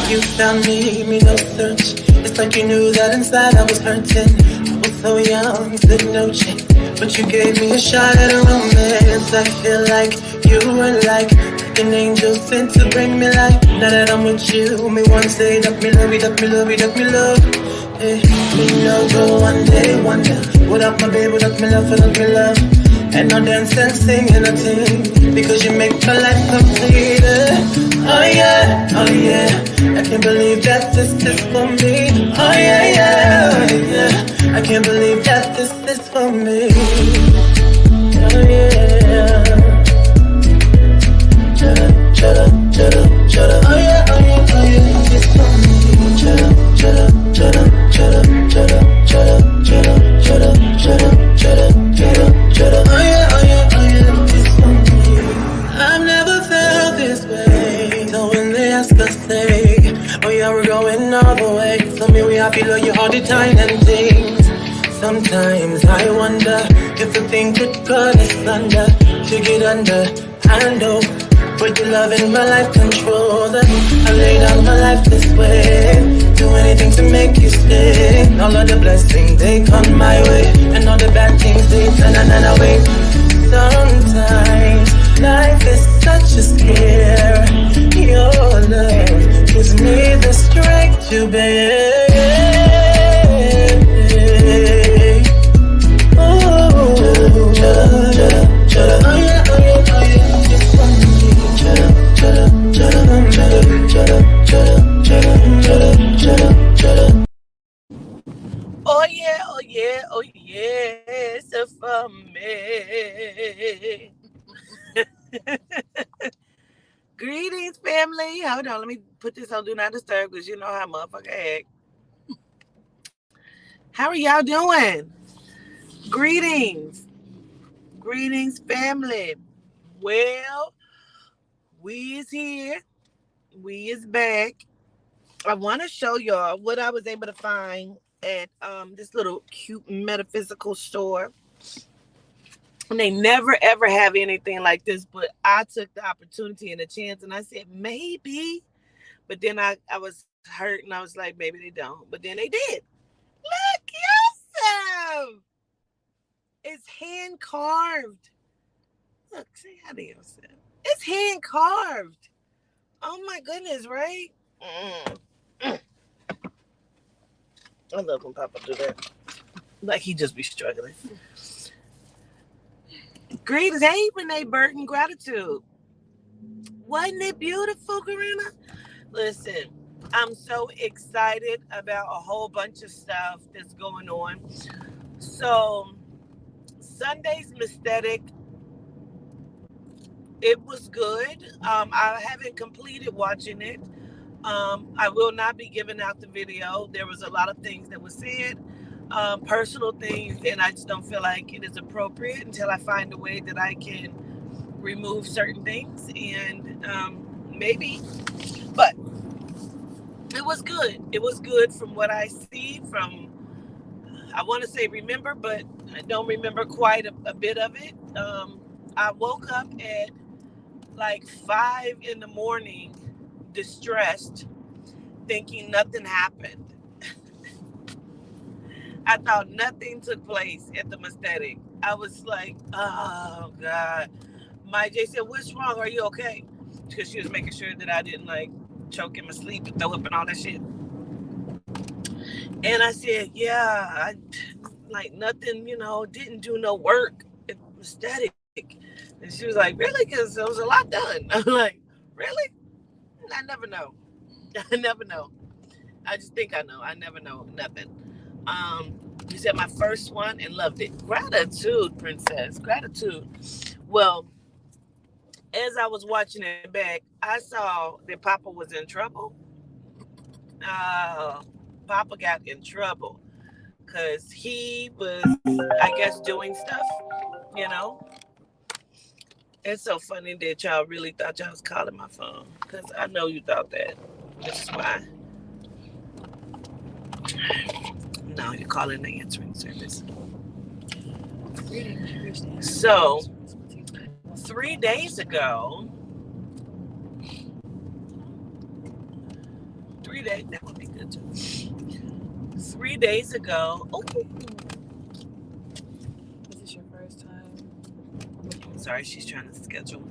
you found me no search. It's like you knew that inside I was hurting. I was so young, said no chance, but you gave me a shot at a romance. I feel like you were like an angel sent to bring me life. Now that I'm with you, me one say that me love you, that me love you, that me love. Hey, me no go one day wonder. Without my baby, without me love, without me love. And no dance and sing and a ting, because you make my life complete. Oh yeah, oh yeah, I can't believe that this is for me. Oh yeah, yeah, oh yeah, I can't believe that this is for me. Oh yeah. Shut up, shut up, shut up, shut up. Oh yeah, oh yeah, oh yeah, it's for me. Shut up, shut up, shut up, shut up, shut up, shut up, shut up, shut up, shut up, shut up, shut up, shut up. Oh yeah, oh yeah, oh yeah, it's for me. I've never felt this way. So when they ask us, say, oh yeah, we're going all the way. So me, we happy, love you all the time and things. Sometimes I wonder if the thing could cut us under, to get under, I know. But your love in my life control that. I laid out my life this way. Do anything to make you stay. All of the blessings, they come my way. And all the bad things, they turn away. Sometimes life is such a scare. Your love gives me the strength to bear. Oh, shut up, shut up, shut up. Oh yeah, oh yeah, oh yeah, it's funny. Shut up, shut up, shut up, shut up, shut up, shut up, shut up, shut up, shut up, shut up. Oh yeah, oh yeah, oh yes, for me. Greetings, family. Hold on, let me put this on Do Not Disturb because you know how motherfucker act. How are y'all doing? Greetings. Greetings, family. Well, we is here. We is back. I want to show y'all what I was able to find at this little cute metaphysical store. And they never ever have anything like this, but I took the opportunity and the chance and I said maybe. But then I was hurt and I was like, maybe they don't. But then they did. Look, yourself. It's hand carved. Look, say hi to yourself. It's hand carved. Oh my goodness, right? I love when Papa do that. Like he just be struggling. Greetings. Hey, Renee Burton. Gratitude. Wasn't it beautiful, Karina? Listen, I'm so excited about a whole bunch of stuff that's going on. So, Sunday's mestetic, it was good. I haven't completed watching it. I will not be giving out the video. There was a lot of things that were said, personal things, and I just don't feel like it is appropriate until I find a way that I can remove certain things and maybe, but it was good. It was good from what I see from, I want to say remember, but I don't remember quite a bit of it. I woke up at like 5 a.m, distressed, thinking nothing happened. I thought nothing took place at the mestetic. I was like, oh God. My J said, what's wrong? Are you okay? Because she was making sure that I didn't like choke in my sleep and throw up and all that shit. And I said, yeah, I like nothing, didn't do no work at the mestetic. And she was like, really? Because there was a lot done. I'm like, really? I never know. I never know. I just think I know. I never know nothing. You said my first one and loved it. Gratitude, princess. Gratitude. Well, as I was watching it back, I saw that Papa was in trouble. Papa got in trouble because he was, I guess, doing stuff, It's so funny that y'all really thought y'all was calling my phone because I know you thought that. This is why. No, you're calling the answering service. So, 3 days ago, 3 days. That would be good too. 3 days ago. Oh, Is this your first time? Sorry, she's trying to schedule.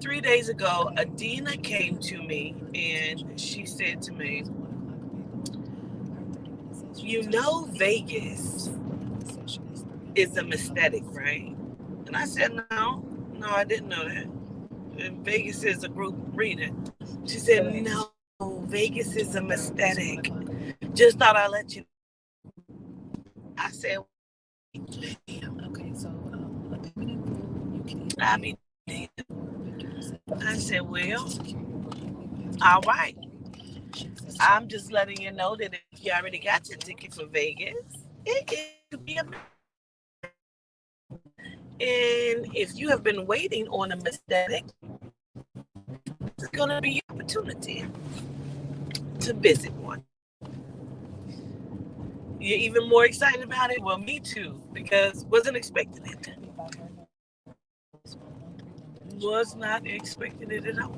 3 days ago, Adina came to me and she said to me, "You know, Vegas is a mestetic, right?" And I said, no, I didn't know that. And Vegas is a group reading. She said, "No, Vegas is a mestetic. Just thought I'd let you." I said, Okay, so a payment in full, you can "I'll be damned." I said, "Well, all right. I'm just letting you know that if you already got your ticket for Vegas, it is to be a and if you have been waiting on a mestetic, this is going to be your opportunity to visit one." You're even more excited about it? Well, me too, because wasn't expecting it. Was not expecting it at all.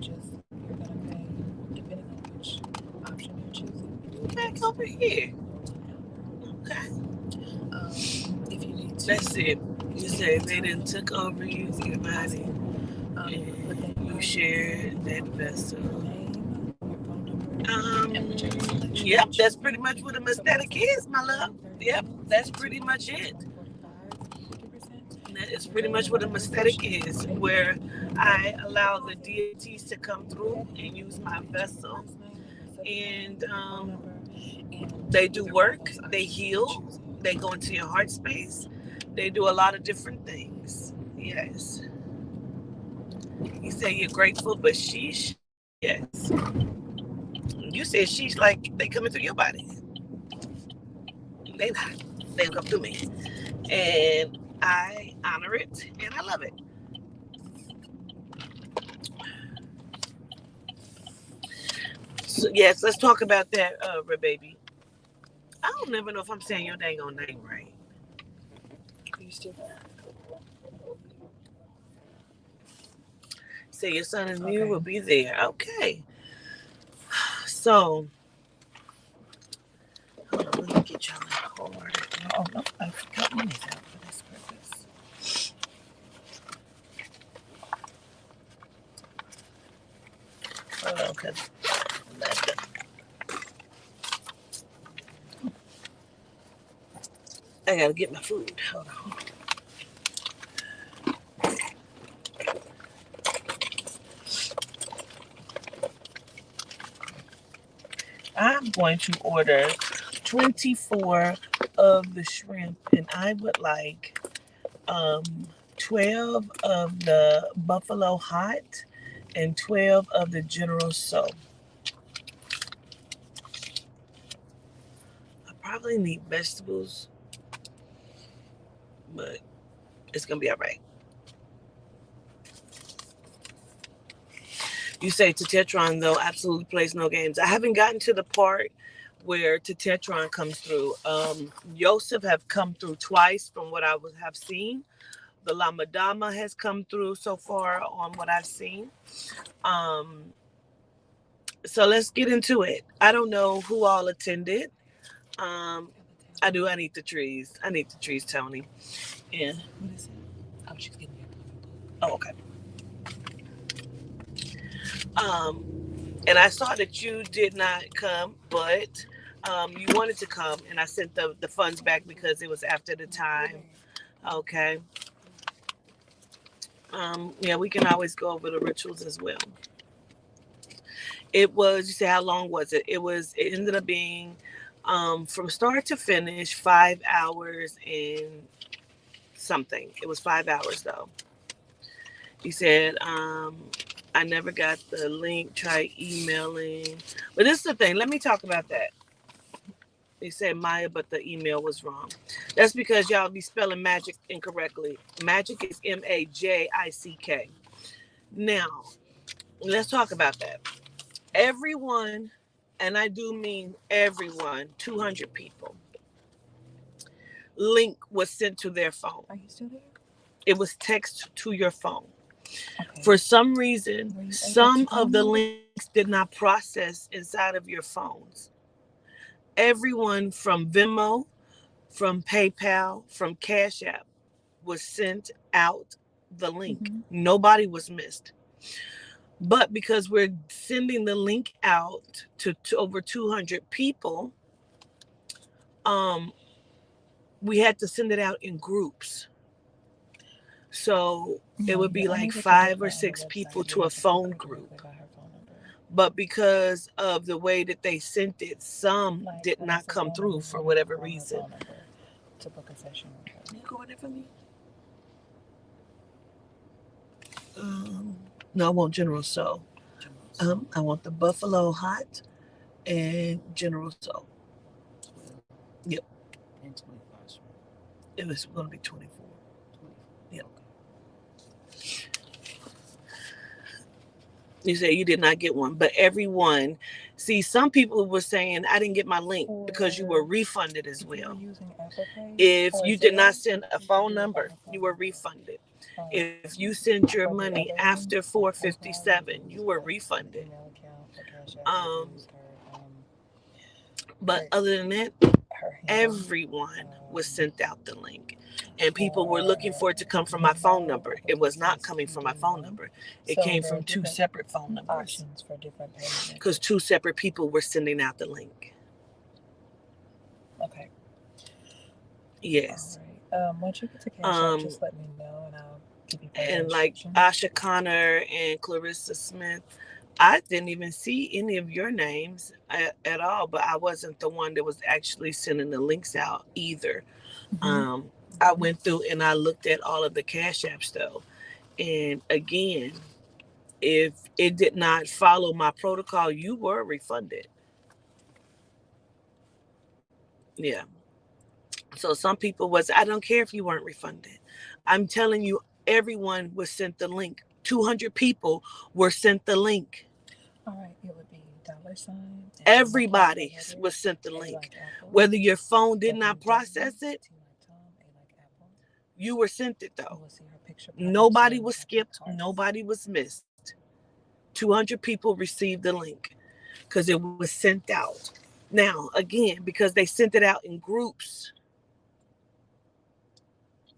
Just you're gonna pay depending on which option you're choosing. Back over here. Okay. If you need to. That's it. You said they didn't took over you, your body, and you shared that vessel. Yep, that's pretty much what a mestetic is, my love. Yep, that's pretty much it. That is pretty much what a mestetic is, where I allow the deities to come through and use my vessel. And they do work, they heal, they go into your heart space, they do a lot of different things. Yes. You say you're grateful, but sheesh, yes. You said sheesh like they coming through your body. They not. They come through me. And I honor it and I love it. So, yes, let's talk about that, Red Baby. I don't never know if I'm saying your dang on name right. You still Say your son and me will be there. Okay. So, hold on, let me get y'all a card. Oh, no, I got money out for this purpose. Hold on, because I got to get my food. Hold on. I'm going to order 24 of the shrimp, and I would like 12 of the buffalo hot and 12 of the general so. I probably need vegetables, but it's going to be all right. You say Tetron, though, absolutely plays no games. I haven't gotten to the part where Tetron comes through. Yosef have come through twice from what I have seen. The Lamadama has come through so far on what I've seen. So let's get into it. I don't know who all attended. I do. I need the trees. I need the trees, Tony. Yeah. What is it? Oh, she's getting your Oh, okay. And I saw that you did not come, but you wanted to come, and I sent the funds back because it was after the time. Okay. Yeah, we can always go over the rituals as well. It was, you say, how long was it? It ended up being from start to finish 5 hours and something. It was 5 hours though. You said, I never got the link, try emailing. But this is the thing. Let me talk about that. They said Maya, but the email was wrong. That's because y'all be spelling magic incorrectly. Magic is Majick. Now, let's talk about that. Everyone, and I do mean everyone, 200 people, link was sent to their phone. Are you still there? It was text to your phone. Okay. For some reason, some of the links did not process inside of your phones. Everyone from Venmo, from PayPal, from Cash App was sent out the link. Mm-hmm. Nobody was missed. But because we're sending the link out to over 200 people, um, we had to send it out in groups. So it No, would you be only like get the 5 or 6 different on the people website. to a You have to phone put her group. directly by her phone number. But because of the way that they sent it, some Like, did when I not say come phone through number, for you have to whatever call her reason. phone number to book a session with her. You go in there for me? Um, no, I want General Soul. I want the Buffalo Hot and General Soul. 12 Yep. and 25 shrimp. It was going to be 24. 24. Yep. Okay. You say you did not get one, but everyone, see, some people were saying I didn't get my link because you were refunded as If you were well. using Apple Pay If or you did not Zelle, send a you could phone do it by number, her you phone were number. refunded. Um, If you sent your for the money other after ones, like PayPal, you 457, could you use were her refunded. email account. For Cash App, you Um, could use but her, other than that, her handle. everyone was Um, sent out the link. And people were looking for for it to come from my phone Venmo, number. I It believe was not says coming from my phone 239. number. It So came there are from two different separate phone numbers options for different payment because methods. 2 separate people were sending out the link. Okay. Yes. All right. Once you get to Cash App, just let me know and I'll give you further And like instructions. Asha Connor and Clarissa Smith, I didn't even see any of your names at all, but I wasn't the one that was actually sending the links out either. Mm-hmm. Um, I went through and I looked at all of the Cash Apps though. And again, if it did not follow my protocol, you were refunded. Yeah. So some people was, I don't care if you weren't refunded. I'm telling you, everyone was sent the link. 200 people were sent the link. All right. It would be $, and then the capital Everybody was letters, sent the A link. like Apple, Whether your phone did W not W, process it, T like Tom, A like Apple. you were sent it You though. will see her picture pop up so Nobody when you was have your skipped. cart. Nobody was missed. 200 people received the link because it was sent out. Now, again, because they sent it out in groups,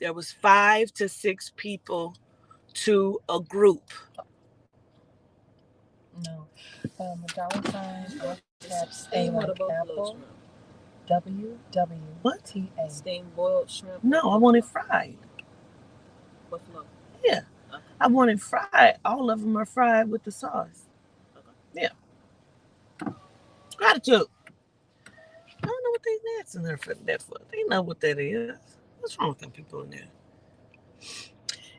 there was 5 to 6 people to a group. No. $, all caps, A like Apple, W W What? T A. Steamed boiled shrimp. No, I wanted fried. Buffalo. Yeah, I wanted fried. All of them are fried with the sauce. Yeah, gratitude. I don't know what they asking there for that for. They know what that is. What's wrong with them people in there?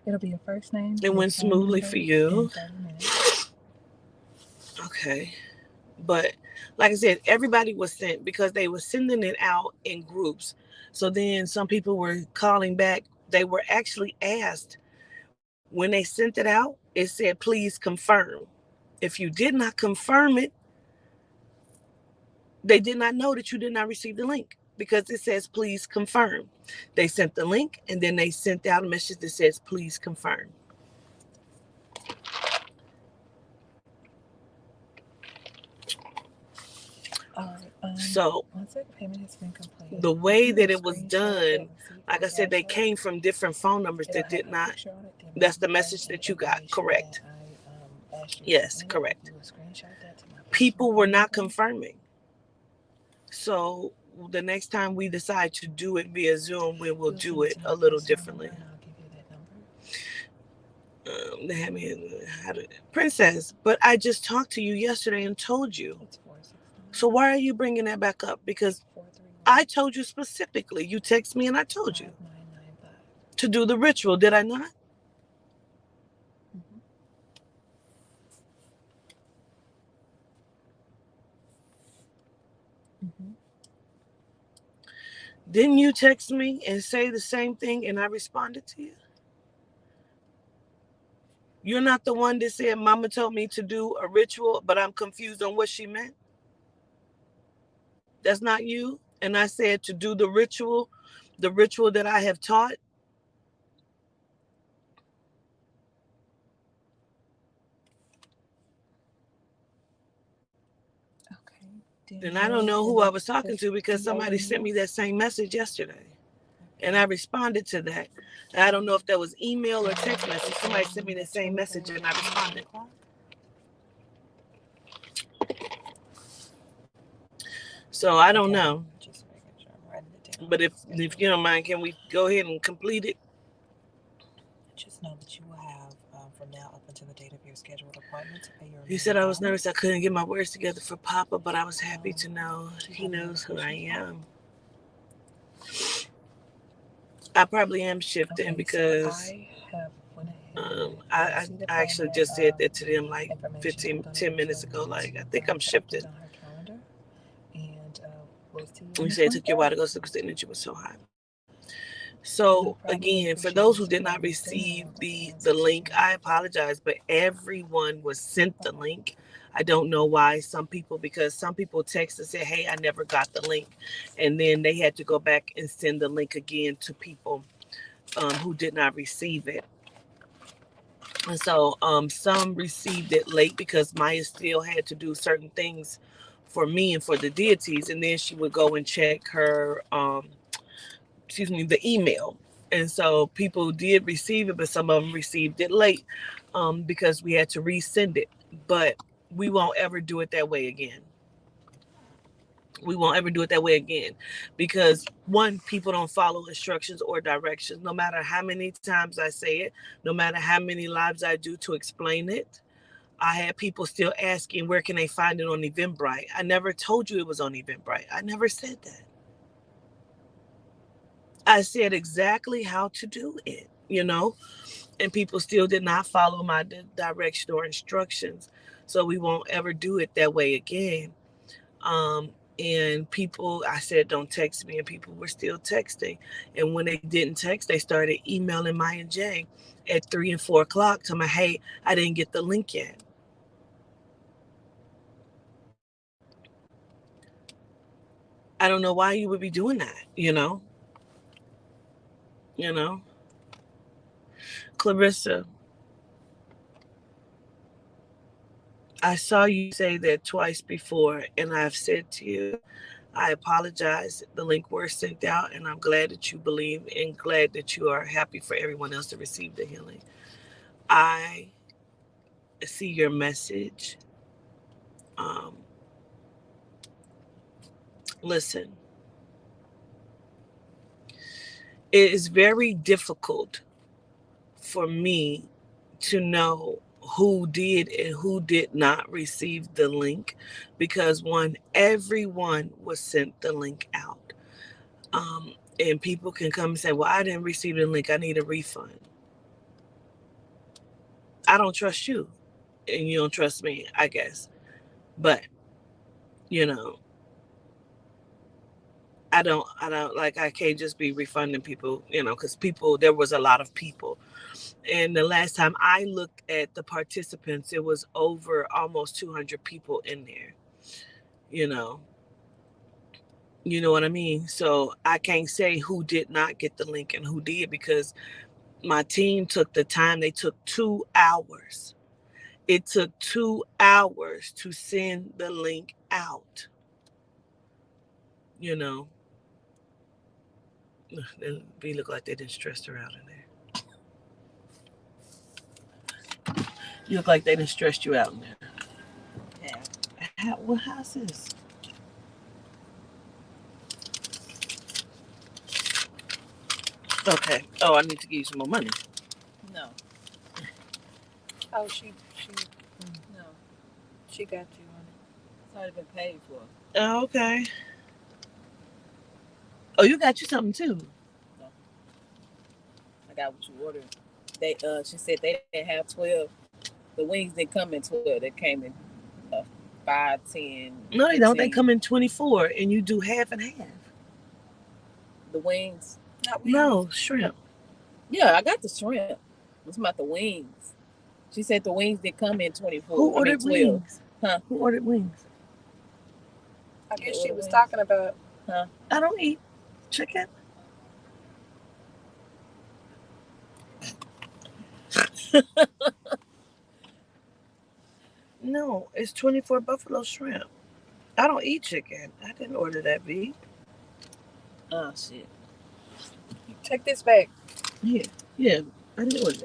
It'll be your first name, It your went phone smoothly number, for in you. 30 minutes. Okay. But like I said, everybody was sent because they were sending it out in groups. So then some people were calling back. They were actually asked when they sent it out, it said, please confirm. If you did not confirm it, they did not know that you did not receive the link because it says, please confirm. They sent the link and then they sent out a message that says, please confirm. All right. So Once that payment has been completed, the if way you do that a it was screenshot of that done, receipt like from I said, they Cash App, came from different phone numbers it'll that have did her not. picture on it, the That's amount the you paid, message and that the you got. information that Correct. I asked you to put Yes, in it. If correct. you will screenshot that to my personal People were phone not number, confirming. So the next time we decide to do it via Zoom, we will you'll send do it it to my a little personal number, differently. and I'll give you that number. They had me how to, princess, but I just talked to you yesterday and told you. It's 469 So why are you bringing that back up? Because 431 I told you specifically. You text me and I told you 5995. to do the ritual. Did I not? Mm-hmm. Mm-hmm. Didn't you text me and say the same thing and I responded to you? You're not the one that said Mama told me to do a ritual, but I'm confused on what she meant. That's not you. And I said to do the ritual that I have taught. And I don't know who I was talking to because the somebody sent me that same message yesterday. And I Okay. responded to that. And I don't know if that was email or text message. Somebody sent me the same message and I responded. So I don't Okay. know. Just making sure I'm writing it down. But if you don't mind, can we go ahead and complete it? Just know that you will have from now up until the date of your scheduled appointment to pay your He remaining said I was nervous I balance. couldn't get my words together for Papa, but I was happy to know Do you he have any other knows who I questions, Paul? am. I probably am shifting Okay, so because I have went ahead I, and I see the I actually payment just said that to them like information. I'm 15, gonna 10 go minutes ahead ago. and Like, I think I'm put update shifting. on her calendar, and we'll see you on You the said it took you a while 23rd. to go because the energy was so high. No So problem. We again, for appreciate those your who did not support, Miss Dean, and receive we'll get the the answers to link, you. I apologize, but everyone was sent the Okay. link. I don't know why some people, because some people text and say, "Hey, I never got the link," and then they had to go back and send the link again to people who did not receive it. And so some received it late because Maya still had to do certain things for me and for the deities, and then she would go and check her the email. And so people did receive it, but some of them received it late because we had to resend it. But we won't ever do it that way again. We won't ever do it that way again because one, people don't follow instructions or directions. No matter how many times I say it, no matter how many lives I do to explain it, I had people still asking where can they find it on Eventbrite. I never told you it was on Eventbrite. I never said that. I said exactly how to do it. And people still did not follow my direction or instructions. So we won't ever do it that way again. Um, and people, I said, don't text me, and people were still texting. And when they didn't text, they started emailing Maya and Jay at 3 and 4 o'clock, telling me, hey, I didn't get the link yet. I don't know why you would be doing that. Clarissa, I saw you say that twice before, and I've said to you, I apologize. The link was sent out, and I'm glad that you believe and glad that you are happy for everyone else to receive the healing. I see your message. Um, Listen, it is very difficult for me to know who did and who did not receive the link because one, everyone was sent the link out. And people can come and say, well, I didn't receive the link. I need a refund. I don't trust you and you don't trust me, I guess. But, you know, I don't like, I can't just be refunding people, because there was a lot of people. And the last time I looked at the participants, it was over almost 200 people in there, you know. You know what I mean? So I can't say who did not get the link and who did because my team took the time. They took 2 hours. It took 2 hours to send the link out, you know. They look like they didn't stress her out in there. You look like they didn't stress you out in there. Yeah. How's this? Okay. Oh, I need to give you some more money. No. Oh, no. She got you on it. It's already been paid for. Oh, okay. Oh, you got you something too. No, I got what you ordered. She said they didn't have 12. The wings didn't come in 12. They came in uh, 5, 10, No, they don't. They 15. come in 24 and you do half and half. The wings. Not wings. No, shrimp. Yeah, I got the shrimp. It's about the wings. She said the wings did come in Who 24. I mean ordered 12. wings? Huh? Who ordered wings? I guess she was talking about. Huh? I don't eat chicken. No, it's 24 buffalo shrimp. I don't eat chicken. I didn't order that beef. Oh shit. Take this back. Yeah, yeah. I didn't order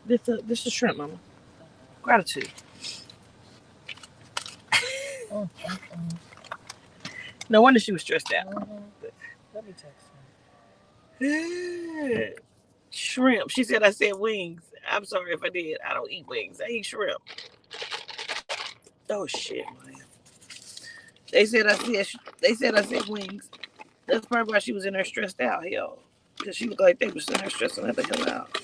that. This is shrimp, mama. Gratitude. Mm, mm, mm. No wonder she was stressed out. Let me text Shrimp. She said I said wings. I'm sorry if I did. I don't eat wings. I eat shrimp. Oh shit, man. They said I said. They said I said wings. That's probably why she was in there stressed out, hell. Because she looked like they was in there stressing her the hell out.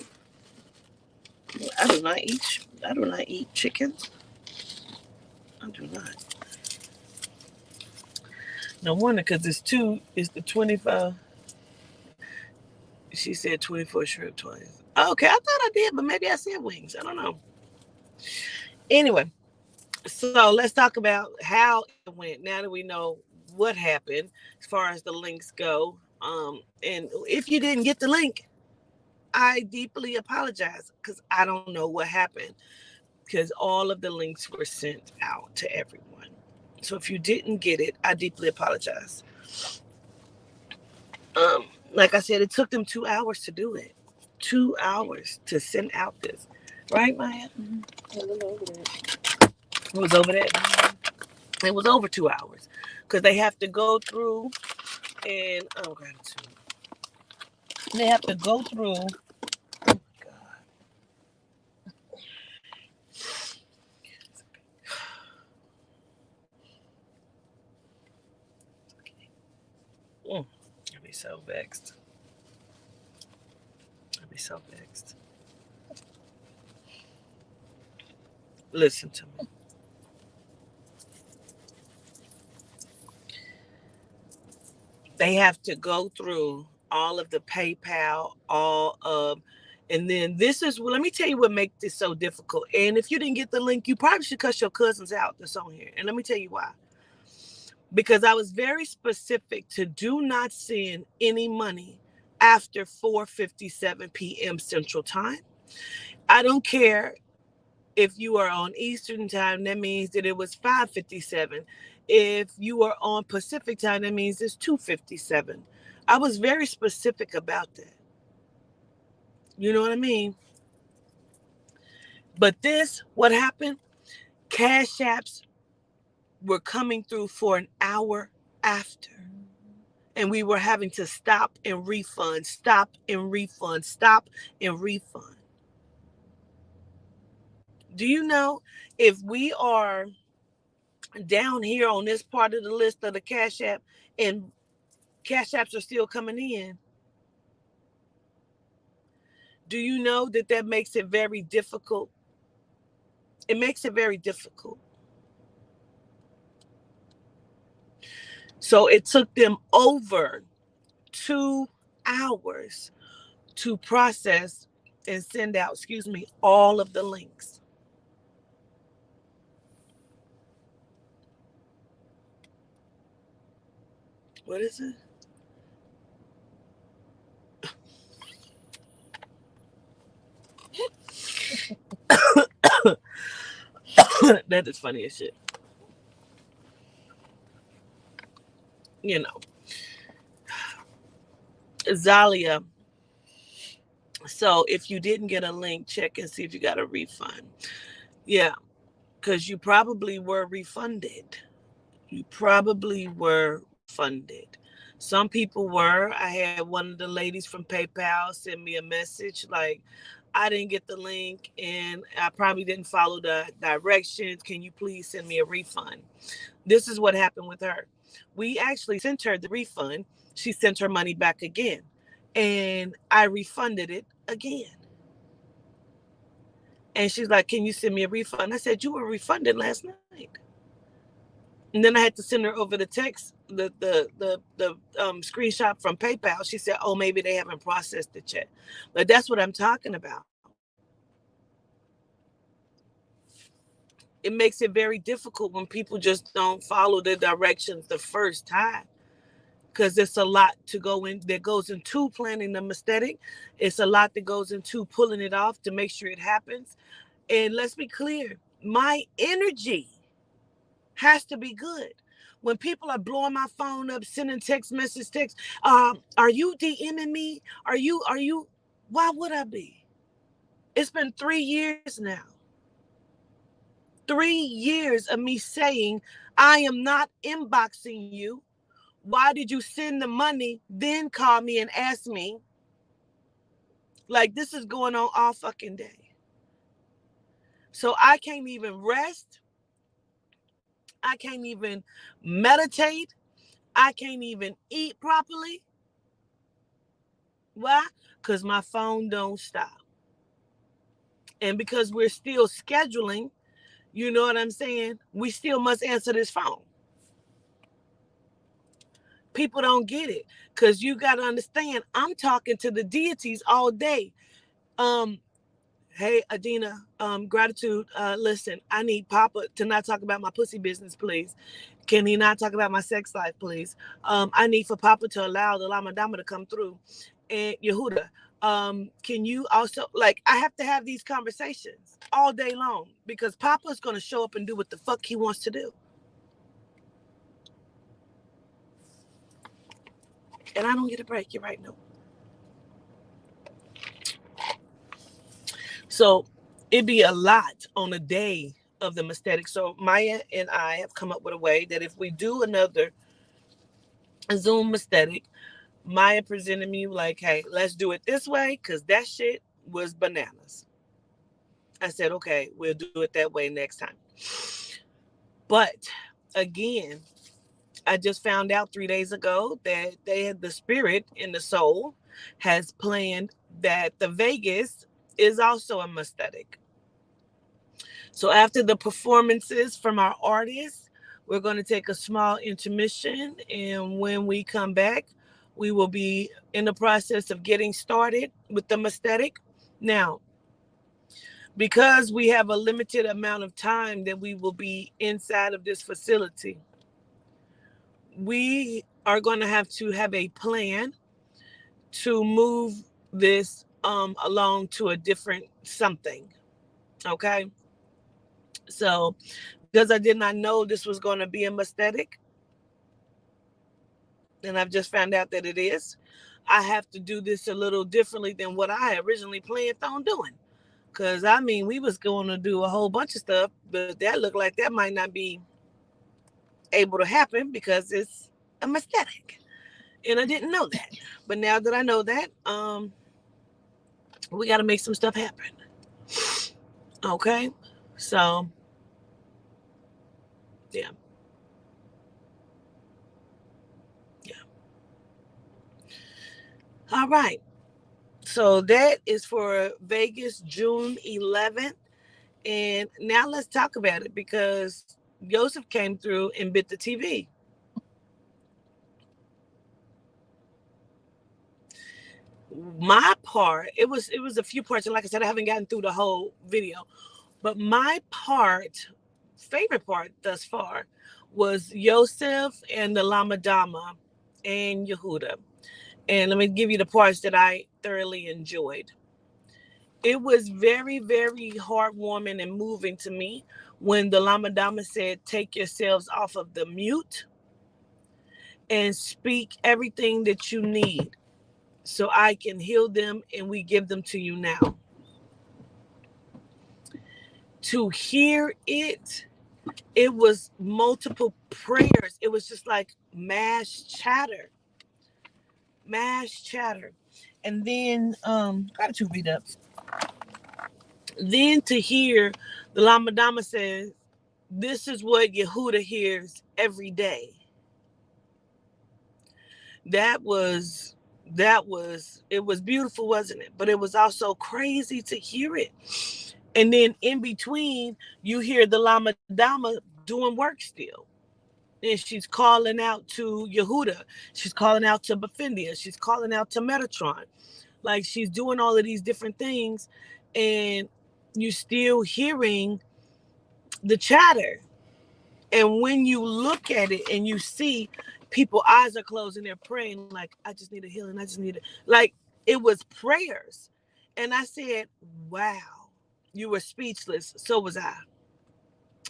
I do not eat. I do not eat chickens. I do not. No wonder, because it's two. It's the 25. She said 24 shrimp twice. Okay, I thought I did, but maybe I said wings. I don't know. Anyway, so let's talk about how it went. Now that we know what happened as far as the links go, and if you didn't get the link, I deeply apologize because I don't know what happened because all of the links were sent out to everyone. So if you didn't get it, I deeply apologize. Like I said, it took them 2 hours to do it. 2 hours to send out this, right, Maya? A little over there. It was over that. It was over 2 hours because they have to go through and oh gratitude. They have to go through. Oh God. Mm, I'd be so vexed. I'd be so vexed. Listen to me. They have to go through all of the PayPal, all of, and then this is, well, let me tell you what makes this so difficult. And if you didn't get the link, you probably should cut your cousins out that's on here. And let me tell you why. Because I was very specific to do not send any money after 4:57 p.m. Central Time. I don't care if you are on Eastern Time, that means that it was 5:57. If you are on Pacific Time, that means it's 2:57. I was very specific about that. You know what I mean? But this, what happened? Cash apps were coming through for an hour after. And we were having to stop and refund, stop and refund, stop and refund. Do you know if we are down here on this part of the list of the Cash App and Cash Apps are still coming in, do you know that that makes it very difficult? It makes it very difficult. So it took them over 2 hours to process and send out, excuse me, all of the links. What is it? That is funny as shit. You know, Zalia. So if you didn't get a link, check and see if you got a refund. Yeah, because you probably were refunded. You probably were refunded. Some people were. I had one of the ladies from PayPal send me a message like, I didn't get the link and I probably didn't follow the directions. Can you please send me a refund? This is what happened with her. We actually sent her the refund. She sent her money back again. And I refunded it again. And she's like, can you send me a refund? I said, you were refunded last night. And then I had to send her over the text, the screenshot from PayPal. She said, "Oh, maybe they haven't processed it yet." But that's what I'm talking about. It makes it very difficult when people just don't follow the directions the first time, because it's a lot to go in that goes into planning the mestetic. It's a lot that goes into pulling it off to make sure it happens. And let's be clear, my energy has to be good. When people are blowing my phone up, sending text, are you DMing me? Are you? Why would I be? It's been 3 years now. 3 years of me saying, I am not inboxing you. Why did you send the money? Then call me and ask me. Like, this is going on all fucking day. So I can't even rest. I can't even meditate. I can't even eat properly. Why? Because my phone don't stop. And because we're still scheduling, you know what I'm saying? We still must answer this phone. People don't get it. Because you got to understand, I'm talking to the deities all day. Um, Hey, Adina, gratitude. Listen, I need Papa to not talk about my pussy business, please. Can he not talk about my sex life, please? I need for Papa to allow the Lama Dama to come through. And Yehuda, can you also, like, I have to have these conversations all day long because Papa's going to show up and do what the fuck he wants to do. And I don't get a break. You're right, no. So it'd be a lot on a day of the mestetic. So Maya and I have come up with a way that if we do another Zoom mestetic, Maya presented me like, hey, let's do it this way because that shit was bananas. I said, okay, we'll do it that way next time. But again, I just found out 3 days ago that they had the spirit in the soul has planned that the Vegas is also a mestetic. So after the performances from our artists, we're going to take a small intermission. And when we come back, we will be in the process of getting started with the mestetic. Now, because we have a limited amount of time that we will be inside of this facility, we are going to have a plan to move this along to a different something. Okay. So, because I did not know this was going to be a mestetic, and I've just found out that it is, I have to do this a little differently than what I originally planned on doing. Because, I mean, we was going to do a whole bunch of stuff, but that looked like that might not be able to happen because it's a mestetic. And I didn't know that. But now that I know that, we got to make some stuff happen. Okay? So, yeah. Yeah. All right. So that is for Vegas, June 11th. And now let's talk about it because Joseph came through and bit the TV. My part, it was a few parts, and like I said, I haven't gotten through the whole video. But my part, favorite part thus far, was Joseph and the Lama Dama and Yehuda. And let me give you the parts that I thoroughly enjoyed. It was very, very heartwarming and moving to me when the Lama Dama said, take yourselves off of the mute and speak everything that you need so I can heal them and we give them to you now. To hear it, it was multiple prayers. It was just like mass chatter. And then, got to read up. Then to hear the Lama Dama says, this is what Yehuda hears every day. That was it was beautiful, wasn't it? But it was also crazy to hear it. And then in between, you hear the Lama Dama doing work still. And she's calling out to Yehuda. She's calling out to Bafindia. She's calling out to Metatron. Like she's doing all of these different things. And you're still hearing the chatter. And when you look at it and you see people eyes are closed and they're praying like, I just need a healing. I just need it. Like it was prayers. And I said, wow, you were speechless. So was I.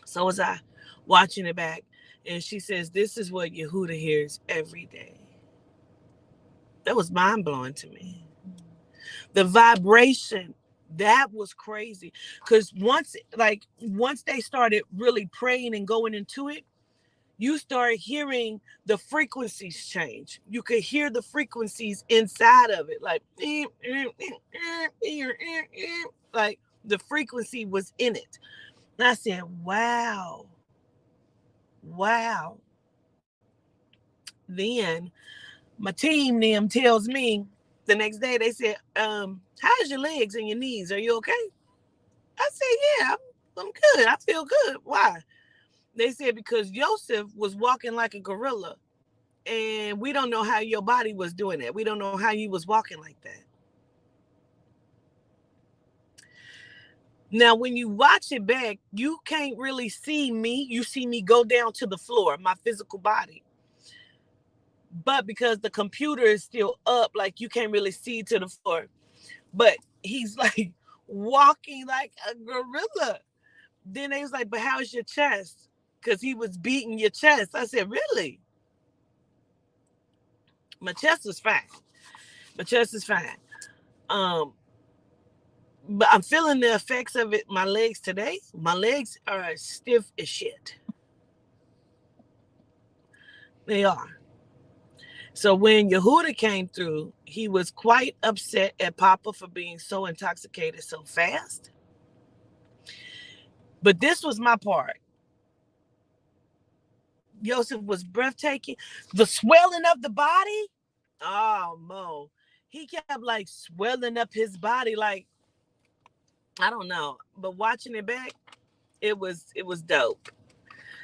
So was I watching it back. And she says, this is what Yehuda hears every day. That was mind blowing to me. The vibration, that was crazy. Because once they started really praying and going into it, you start hearing the frequencies change. You could hear the frequencies inside of it, like the frequency was in it. And I said, wow, wow. Then my team them tells me the next day, they said, how's your legs and your knees? Are you okay? I said, yeah, I'm good. I feel good. Why? They said, because Joseph was walking like a gorilla. And we don't know how your body was doing that. We don't know how you was walking like that. Now, when you watch it back, you can't really see me. You see me go down to the floor, my physical body. But because the computer is still up, like you can't really see to the floor. But he's like walking like a gorilla. Then they was like, but how's your chest? Because he was beating your chest. I said, really? My chest is fine. My chest is fine. Um, but I'm feeling the effects of it. My legs today, my legs are stiff as shit. They are. So when Yehuda came through, he was quite upset at Papa for being so intoxicated so fast. But this was my part. Joseph was breathtaking. The swelling of the body, oh Mo, he kept like swelling up his body, like I don't know. But watching it back, it was dope.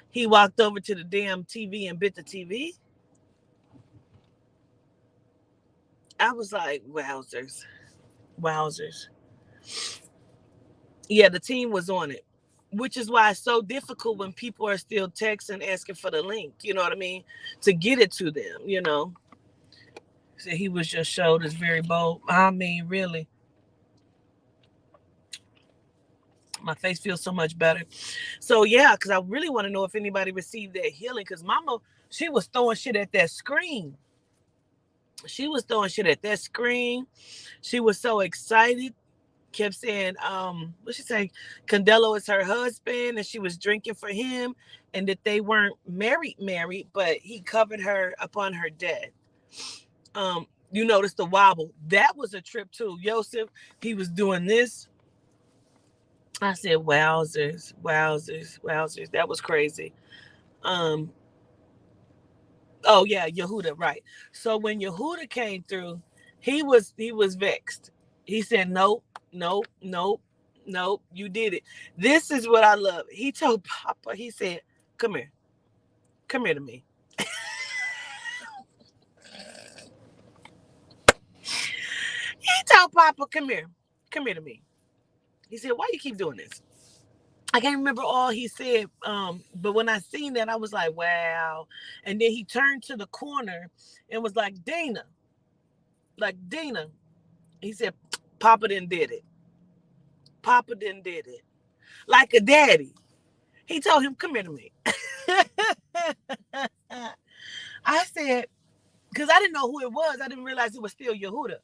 He walked over to the damn TV and bit the TV. I was like, wowzers, wowzers. Yeah, the team was on it, which is why it's so difficult when people are still texting asking for the link. You know what I mean? To get it to them. So he was just showed as very bold. I mean, really, my face feels so much better. So yeah, because I really want to know if anybody received that healing. Because Mama, she was throwing shit at that screen. She was throwing shit at that screen. She was so excited. Kept saying, what she say? Candelo is her husband, and she was drinking for him, and that they weren't married, but he covered her upon her death. You notice the wobble. That was a trip too. Joseph, he was doing this. I said, wowzers, wowzers, wowzers. That was crazy. Um, oh yeah, Yehuda, right. So when Yehuda came through, he was vexed. He said, nope, nope, nope, nope, you did it. This is what I love. He told Papa, he said, come here. Come here to me. He told Papa, come here. Come here to me. He said, why you keep doing this? I can't remember all he said, but when I seen that, I was like, wow. And then he turned to the corner and was like, Dana, like Dana. He said, Papa didn't did it. Papa didn't did it. Like a daddy. He told him, come here to me. I said, because I didn't know who it was. I didn't realize it was still Yehuda.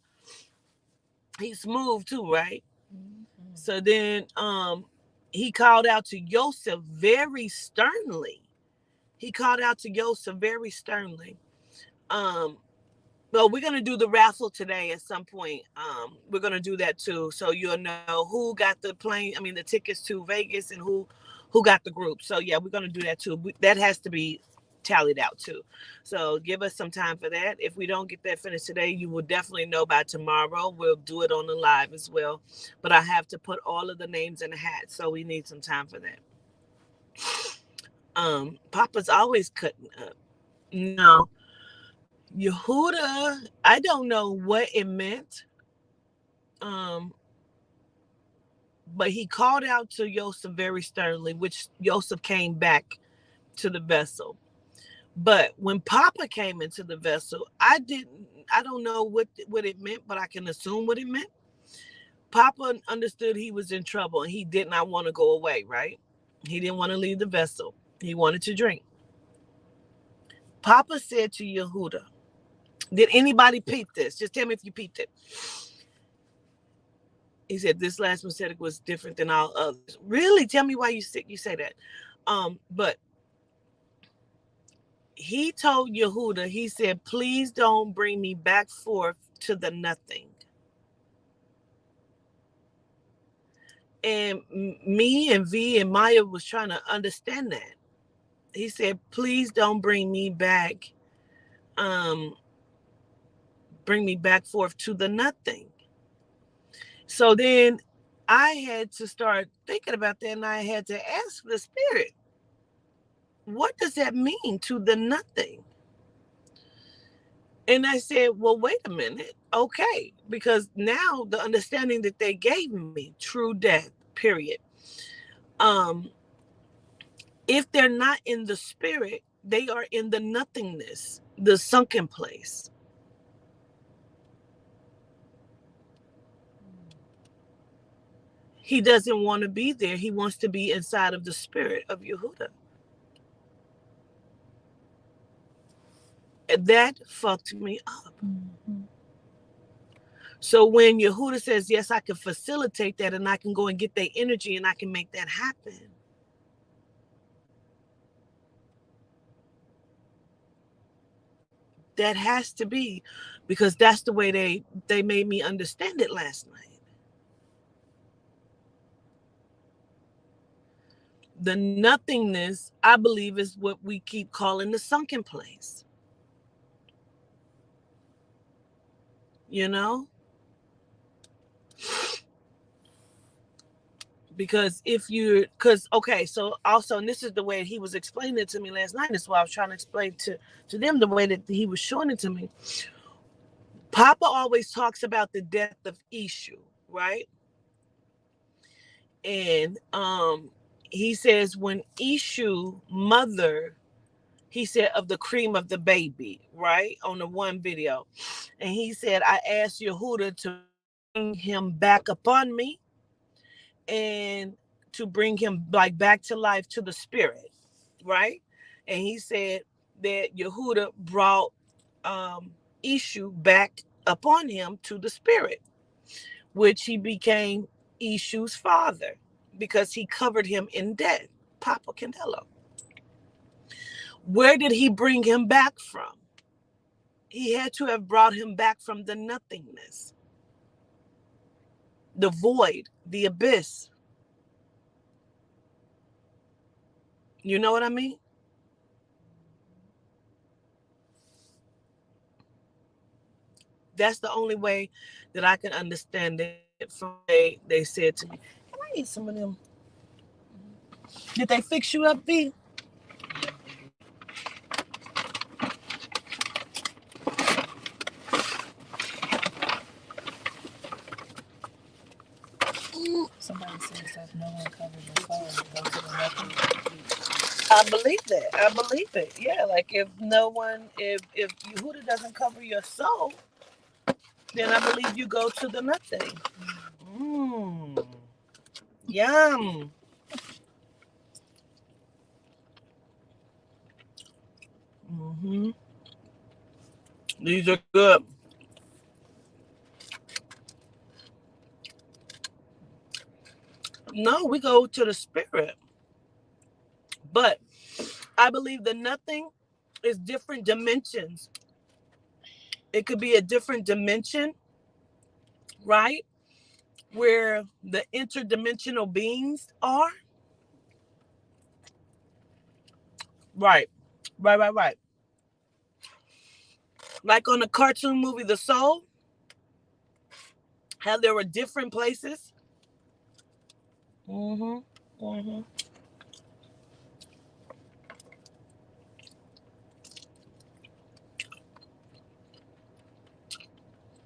He's smooth too, right? Mm-hmm. So then he called out to Yosef very sternly. He called out to Yosef very sternly. Um, well, we're gonna do the raffle today at some point. We're gonna do that too, so you'll know who got the plane. I mean, the tickets to Vegas and who got the group. So yeah, we're gonna do that too. That has to be tallied out too. So give us some time for that. If we don't get that finished today, you will definitely know by tomorrow. We'll do it on the live as well. But I have to put all of the names in a hat, so we need some time for that. Papa's always cutting up. No, Yehuda, I don't know what it meant. Um, but he called out to Joseph very sternly, which Joseph came back to the vessel. But when Papa came into the vessel, I don't know what it meant, but I can assume what it meant. Papa understood he was in trouble and he did not want to go away, right? He didn't want to leave the vessel. He wanted to drink. Papa said to Yehuda, did anybody peep this? Just tell me if you peeped it. He said this last mestetic was different than all others. Really? Tell me why you say that. But he told Yehuda, he said, please don't bring me back forth to the nothing. And me and V and Maya was trying to understand that. He said, please don't um, bring me back forth to the nothing. So then I had to start thinking about that, and I had to ask the spirit, what does that mean, to the nothing? And I said, well, wait a minute. Okay. Because now the understanding that they gave me, true death, period. Um, if they're not in the spirit, they are in the nothingness, the sunken place. He doesn't want to be there. He wants to be inside of the spirit of Yehuda. And that fucked me up. Mm-hmm. So when Yehuda says, yes, I can facilitate that and I can go and get their energy and I can make that happen. That has to be, because that's the way they made me understand it last night. The nothingness, I believe, is what we keep calling the sunken place. You know? Because okay, so also, and this is the way he was explaining it to me last night. That's why I was trying to explain to them the way that he was showing it to me. Papa always talks about the death of Ishu, right? And he says when Ishu mother, he said of the cream of the baby, right? On the one video. And he said, I asked Yehuda to bring him back upon me and to bring him like back to life, to the spirit, right? And he said that Yehuda brought Ishu back upon him to the spirit, which he became Ishu's father because he covered him in debt. Papa Candelo. Where did he bring him back from? He had to have brought him back from the nothingness, the void, the abyss. You know what I mean? That's the only way that I can understand it from they said to me. And I need some of them. Did they fix you up, V? Somebody says that no one covers your soul, go to the nothing. I believe that. I believe it. Yeah, like if no one, if Yehuda doesn't cover your soul, then I believe you go to the nothing. Mmm. Yum. Mm-hmm. These are good. No, we go to the spirit. But I believe the nothing is different dimensions. It could be a different dimension, right? Where the interdimensional beings are. Right. Right. Like on the cartoon movie The Soul, how there were different places. Mm-hmm. Mm-hmm.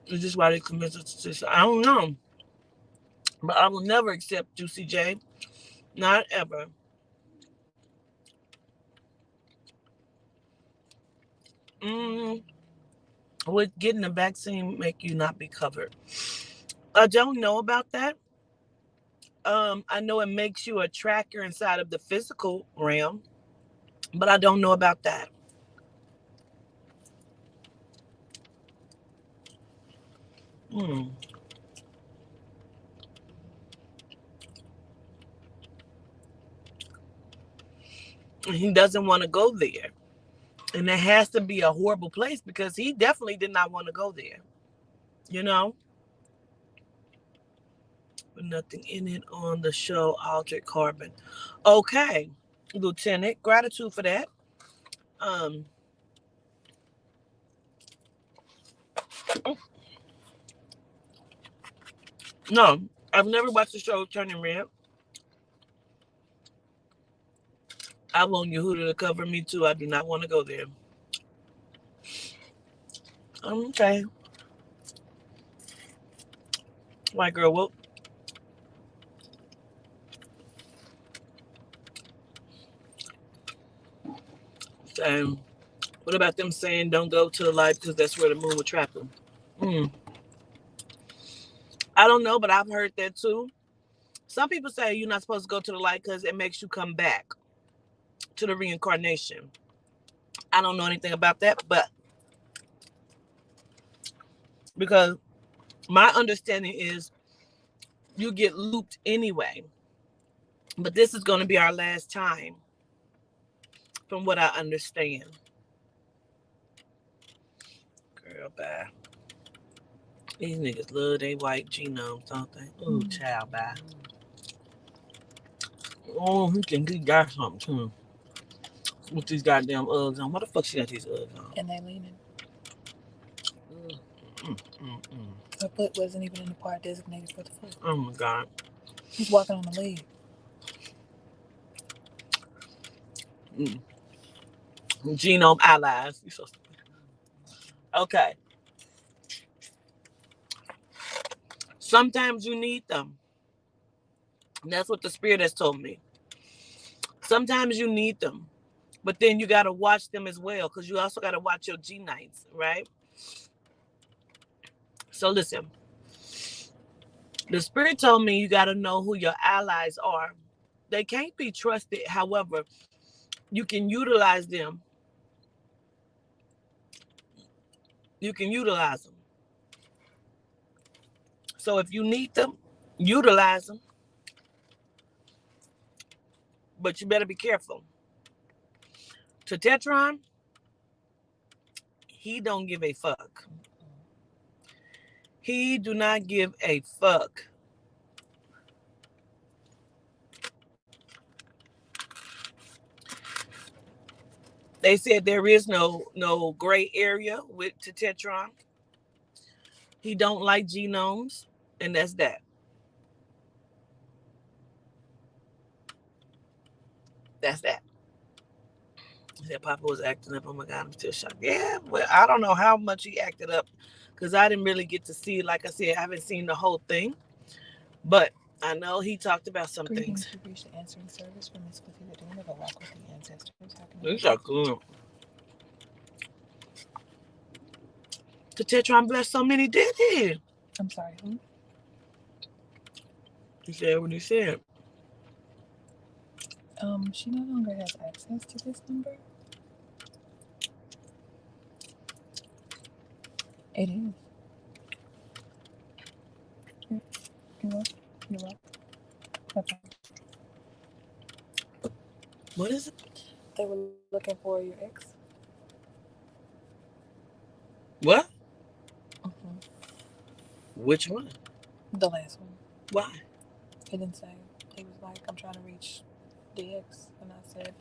Is this why they commit to? I don't know. But I will never accept Juicy J. Not ever. Mm, would getting the vaccine make you not be covered? I don't know about that. I know it makes you a tracker inside of the physical realm, but I don't know about that. Mm. He doesn't want to go there. And it has to be a horrible place because he definitely did not want to go there. You know? But nothing in it on the show, Altered Carbon. Okay, Lieutenant, gratitude for that. Um, no, I've never watched the show Turning Red. I want Yehuda to cover me too. I do not want to go there. Okay. White girl, well, what about them saying don't go to the light because that's where the moon will trap them? Mm. I don't know, but I've heard that too. Some people say you're not supposed to go to the light because it makes you come back to the reincarnation. I don't know anything about that, but because my understanding is you get looped anyway. But this is going to be our last time, from what I understand. Girl, bye. These niggas love they white genomes, don't they? Ooh, child, bye. Oh, he think he got something too. With these goddamn Uggs on. What the fuck she got these Uggs on? And they leaning. Mm. Her foot wasn't even in the part designated for the foot. Oh my god. He's walking on the leg. Mm. Genome allies. You so stupid. Okay. Sometimes you need them. That's what the spirit has told me. Sometimes you need them. But then you got to watch them as well because you also got to watch your G nights, right? So listen, the spirit told me you got to know who your allies are. They can't be trusted. However, you can utilize them. You can utilize them. So if you need them, utilize them. But you better be careful. To Tetron, he don't give a fuck. He do not give a fuck. They said there is no gray area with Tetron. He don't like genomes, and that's that. That's that. He said Papa was acting up. Oh my God, I'm still shocked. Yeah, well, I don't know how much he acted up because I didn't really get to see it. Like I said, I haven't seen the whole thing, but I know he talked about some Greetings, things. you've reached the answering service from Miss Cliffy. We're doing a walk with the ancestors. How can I These help you? are good. The Tetron blessed so many did he? I'm sorry, who? He said what he said. She no longer has access to this number. It is. You're, you're welcome. You're welcome. No problem. What is it? They were looking for your ex. What? Mm-hmm. Which one? The last one. Why? He didn't say. He was like, I'm trying to reach the ex. And I said,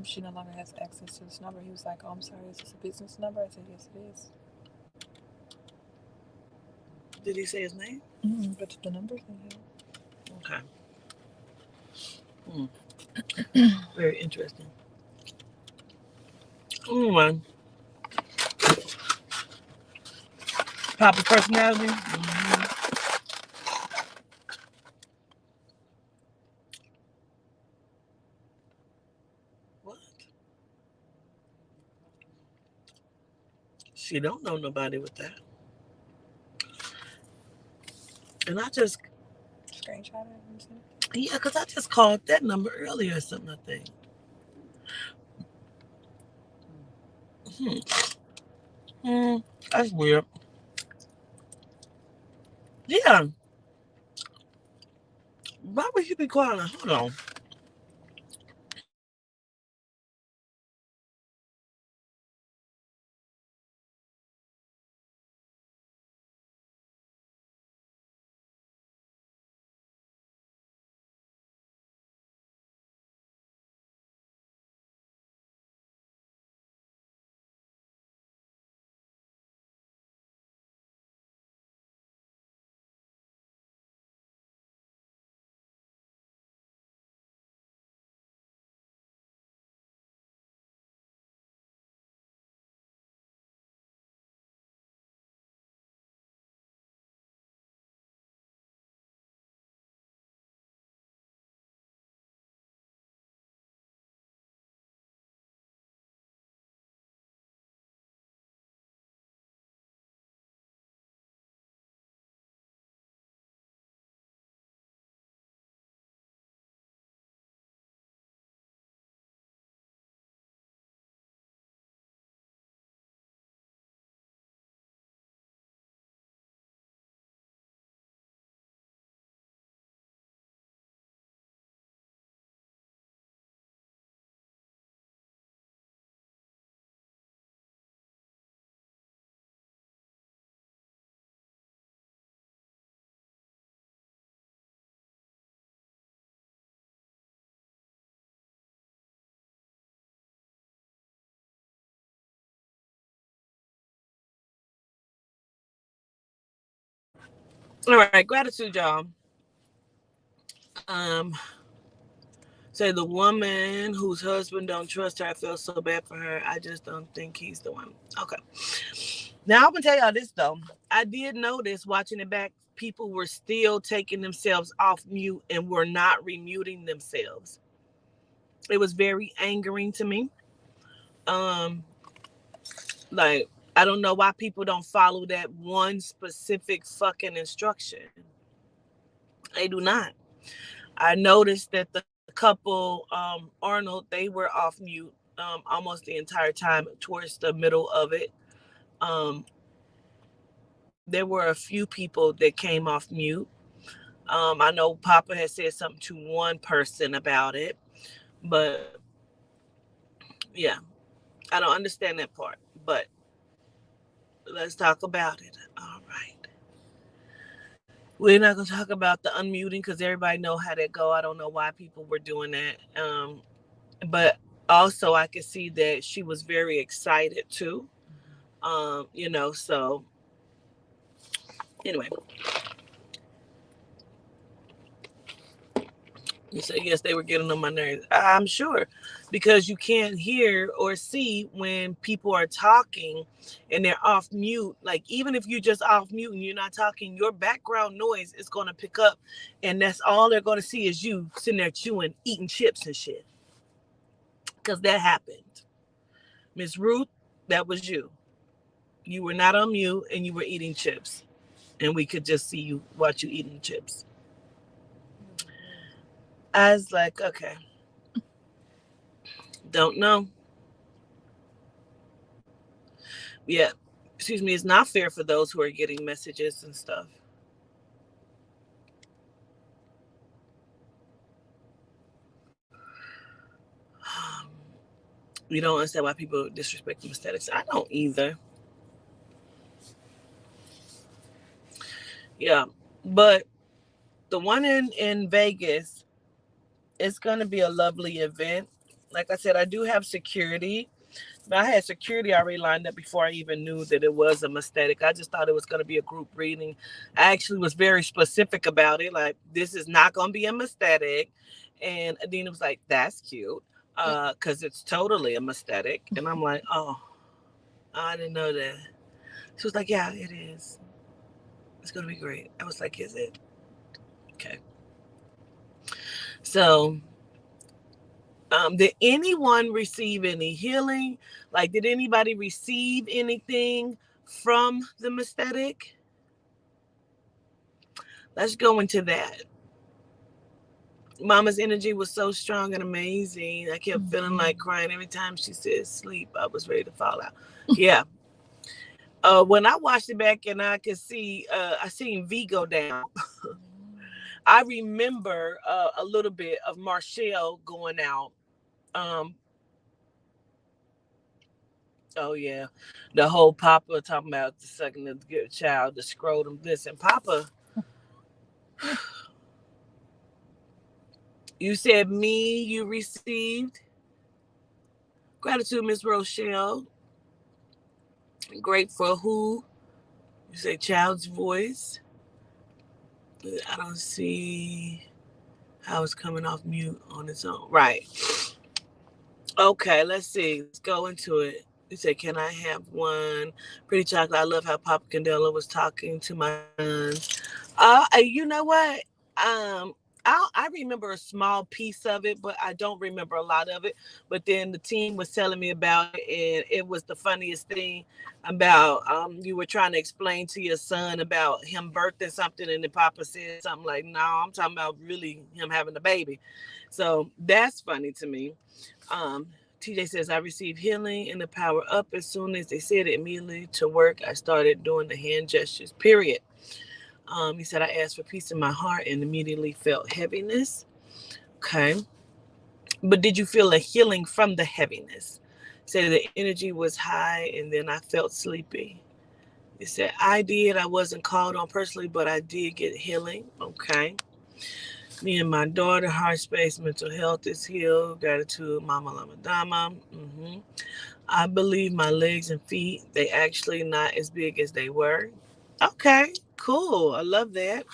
she no longer has access to this number. He was like, oh, I'm sorry, is this a business number? I said, yes, it is. Did he say his name? But the number's in here. Okay. Hmm. Very interesting. Man. Papa's personality. Mm-hmm. What? She don't know nobody with that. And I just, Screenshot it and send it. yeah, because I just called that number earlier or something, I think. Hmm. Hmm. That's weird. Yeah. Why would you be quiet? Hold on. All right, gratitude, y'all. Um, Say the woman whose husband don't trust her. I feel so bad for her. I just don't think he's the one. Okay. Now I'm gonna tell y'all this though. I did notice watching it back, people were still taking themselves off mute and were not remuting themselves. It was very angering to me. Um, like I don't know why people don't follow that one specific fucking instruction. They do not. I noticed that the couple, Arnold, they were off mute almost the entire time towards the middle of it. Um, there were a few people that came off mute. I know Papa had said something to one person about it, but yeah, I don't understand that part. But let's talk about it. All right. We're not gonna talk about the unmuting because everybody know how that go. I don't know why people were doing that. But also I could see that she was very excited too. So anyway, you said yes, they were getting on my nerves. I'm sure because you can't hear or see when people are talking and they're off mute. Like even if you're just off mute and you're not talking, your background noise is gonna pick up, and that's all they're gonna see is you sitting there chewing, eating chips and shit. Because that happened, Miss Ruth. That was you. You were not on mute and you were eating chips, and we could just see you watch you eating chips. I was like, okay, don't know. Yeah, excuse me. It's not fair for those who are getting messages and stuff. You don't understand why people disrespect the aesthetics. I don't either. Yeah, but the one in Vegas, it's going to be a lovely event. Like I said, I do have security. But I had security already lined up before I even knew that it was a mestetic. I just thought it was going to be a group reading. I actually was very specific about it. Like, this is not going to be a mestetic. And Adina was like, that's cute. Because it's totally a mestetic. And I'm like, oh, I didn't know that. She was like, yeah, it is. It's going to be great. I was like, is it? Okay. So, did anyone receive any healing? Like, did anybody receive anything from the mestetic? Let's go into that. Mama's energy was so strong and amazing. I kept feeling like crying every time she said sleep. I was ready to fall out. Yeah. When I watched it back and I could see, I seen V go down. Mm. I remember a little bit of Marshall going out. Um, oh yeah, the whole Papa talking about the sucking the good child, the scrotum. Listen, Papa, you said me, you received gratitude, Miss Rochelle. Grateful who? You say child's voice. I don't see how it's coming off mute on its own. Right. Okay, let's see. Let's go into it. You said, "Can I have one?" Pretty chocolate. I love how Papa Candela was talking to my sons. You know what? Um, I remember a small piece of it, but I don't remember a lot of it. But then the team was telling me about it, and it was the funniest thing about you were trying to explain to your son about him birthing something, and the Papa said something like, "No, I'm talking about really him having a baby." So that's funny to me. TJ says, "I received healing and the power up as soon as they said it. Immediately to work, I started doing the hand gestures, period." He said, "I asked for peace in my heart and immediately felt heaviness." Okay. But did you feel a healing from the heaviness? He said, "The energy was high and then I felt sleepy." He said, "I did. I wasn't called on personally, but I did get healing." Okay. Me and my daughter, heart space, mental health is healed. Gratitude, Mama Lama Dama. I believe my legs and feet, they actually not as big as they were. Okay, cool. I love that.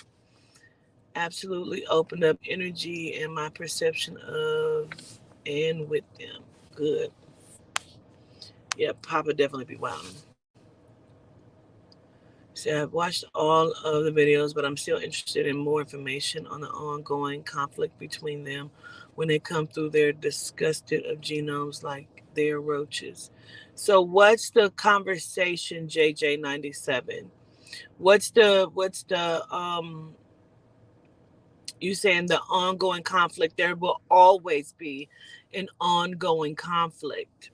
Absolutely opened up energy and my perception of and with them. Good. Yeah, Papa definitely be wild. See, I've watched all of the videos, but I'm still interested in more information on the ongoing conflict between them when they come through their disgusted of genomes like they're roaches. So what's the conversation, JJ97? What's the you saying the ongoing conflict? There will always be an ongoing conflict.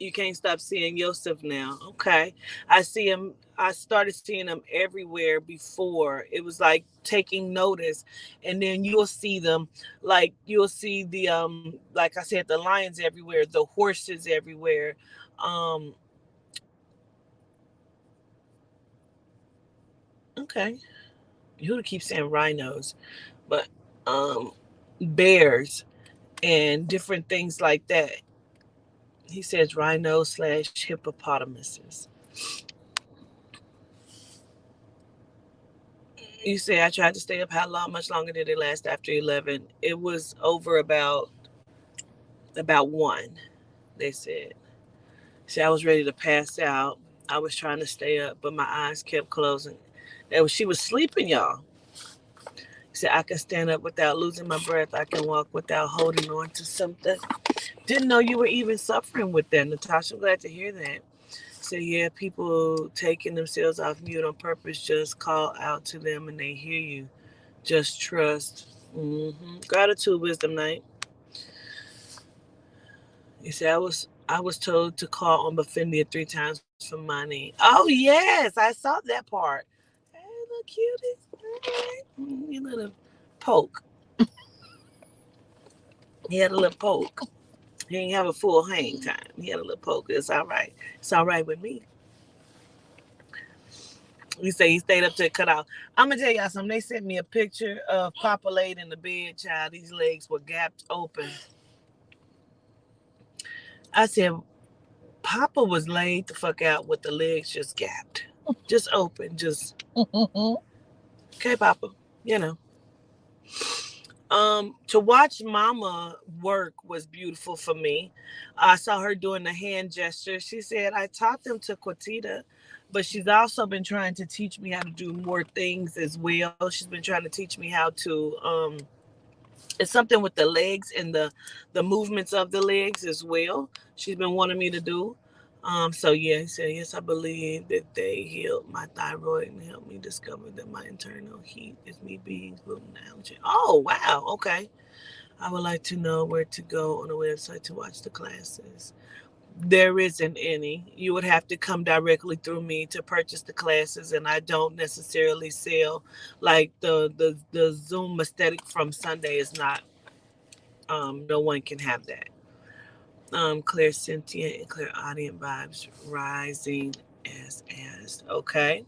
You can't stop seeing Yosef now. Okay. I see him. I started seeing him everywhere before. It was like taking notice. And then you'll see them, like you'll see the like I said, the lions everywhere, the horses everywhere. Um okay. You keep saying rhinos, but bears and different things like that. He says rhino slash hippopotamuses. You say I tried to stay up. How long? Much longer did it last after 11? It was over about one. They said. See, I was ready to pass out. I was trying to stay up, but my eyes kept closing. She was sleeping, y'all. She said I can stand up without losing my breath. I can walk without holding on to something. Didn't know you were even suffering with that, Natasha. I'm glad to hear that. So yeah, people taking themselves off mute on purpose. Just call out to them and they hear you. Just trust. Gratitude, wisdom night. You see, I was told to call on Bafindia 3 times for money. Oh yes, I saw that part. Hey, little cutie. You little poke. He had a little poke. He didn't have a full hang time. He had a little poke. It's all right. It's all right with me. You say he stayed up to cut off. I'm gonna tell y'all something. They sent me a picture of Papa laid in the bed, child. These legs were gapped open. I said, Papa was laid the fuck out with the legs just gapped, just open, just okay, Papa. You know. To watch Mama work was beautiful for me. I saw her doing the hand gesture. She said I taught them to Quatita, but she's also been trying to teach me how to do more things as well. She's been trying to teach me how to it's something with the legs and the movements of the legs as well. She's been wanting me to do. So yeah, he said yes. I believe that they healed my thyroid and helped me discover that my internal heat is me being gluten allergy. Oh wow, okay. I would like to know where to go on the website to watch the classes. There isn't any. You would have to come directly through me to purchase the classes, and I don't necessarily sell like the Zoom mestetic from Sunday is not. No one can have that. Clear sentient and clear audience vibes rising as okay.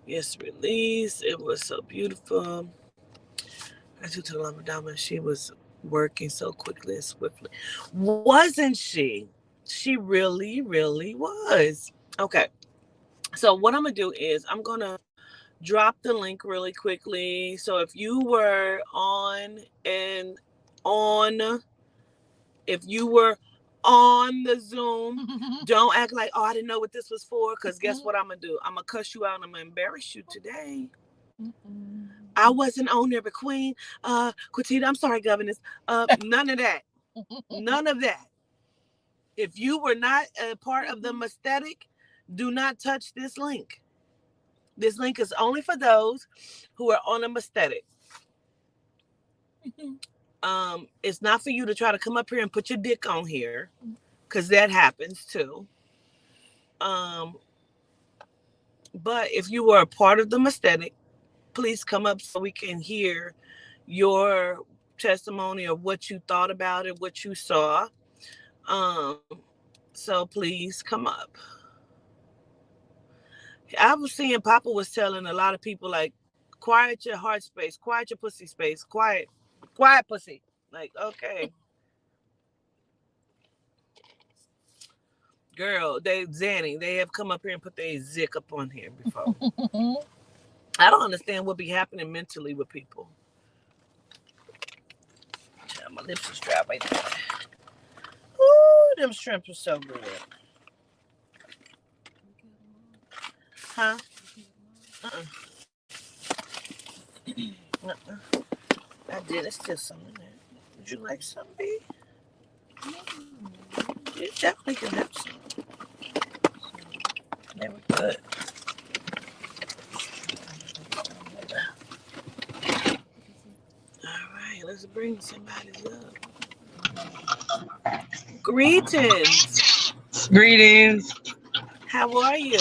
Yes, release. It was so beautiful. I took to the Lama Dama. She was working so quickly and swiftly. Wasn't she? She really, really was. Okay. So what I'm gonna do is I'm gonna drop the link really quickly. So if you were on if you were on the Zoom, don't act like, oh, I didn't know what this was for. Because guess what I'm going to do? I'm going to cuss you out and I'm going to embarrass you today. I wasn't on there, but Queen, Quintita, I'm sorry, Governess. None of that. None of that. If you were not a part of the mestetic, do not touch this link. This link is only for those who are on a mestetic. It's not for you to try to come up here and put your dick on here, because that happens too. Um, but if you were a part of the mestetic, please come up so we can hear your testimony of what you thought about it, what you saw. Um, so please come up. I was seeing Papa was telling a lot of people like, quiet your heart space, quiet your pussy space, quiet pussy. Like, okay, girl, they Zanny, they have come up here and put their zick up on here before. I don't understand what be happening mentally with people. My lips is dry right there. Ooh, them shrimp are so good. Huh? Uh-uh. Uh-uh. I did. It's still some in there. Would you like some, B? You definitely can have some. They were good. All right, let's bring somebody up. Greetings. Greetings. How are you?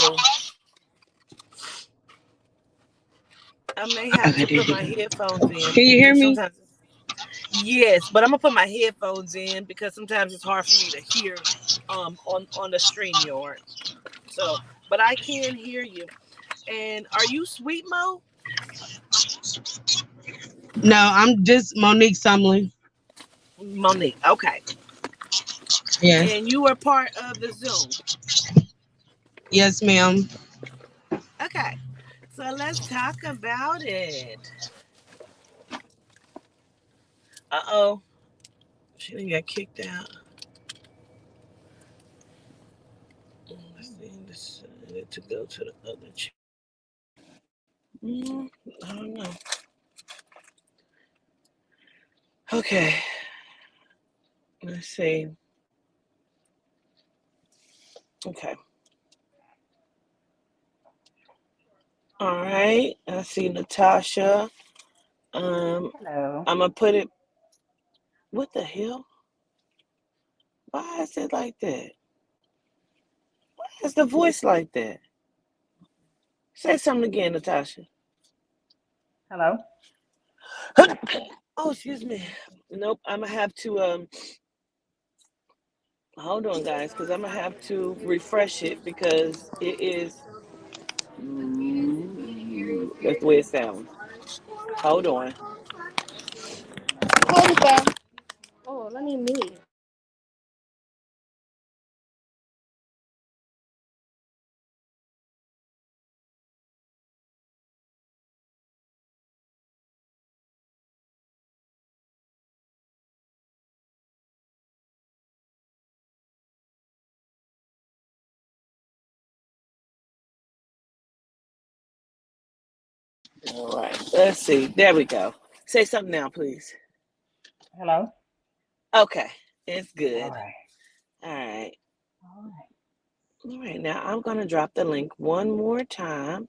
I may have Okay, to put my headphones in can you hear because me? sometimes. Yes, but I'm gonna put my headphones in because sometimes it's hard for me to hear on the stream yard. So, but I can hear you. And are you Sweet Mo? No, I'm just Monique Sumlin. Monique. Okay. Yes. And you were part of the Zoom. Yes, ma'am. Okay. So let's talk about it. Uh-oh. She didn't get kicked out. Let's see. Decided to go to the other chat. I don't know. Okay. Let's see. Okay. All right. I see Natasha. Hello. I'm gonna put it. What the hell? Why is it like that? Why is the voice like that? Say something again, Natasha. Hello. Oh, excuse me. Nope. I'm gonna have to hold on, guys, because I'm gonna have to refresh it because it is. That's the way it sounds. Hold on. Hey, Mika. Oh, let me mute. All right. Let's see. There we go. Say something now, please. Hello. Okay. It's All good. right. All right. All right. All right. Now I'm gonna drop the link one more time.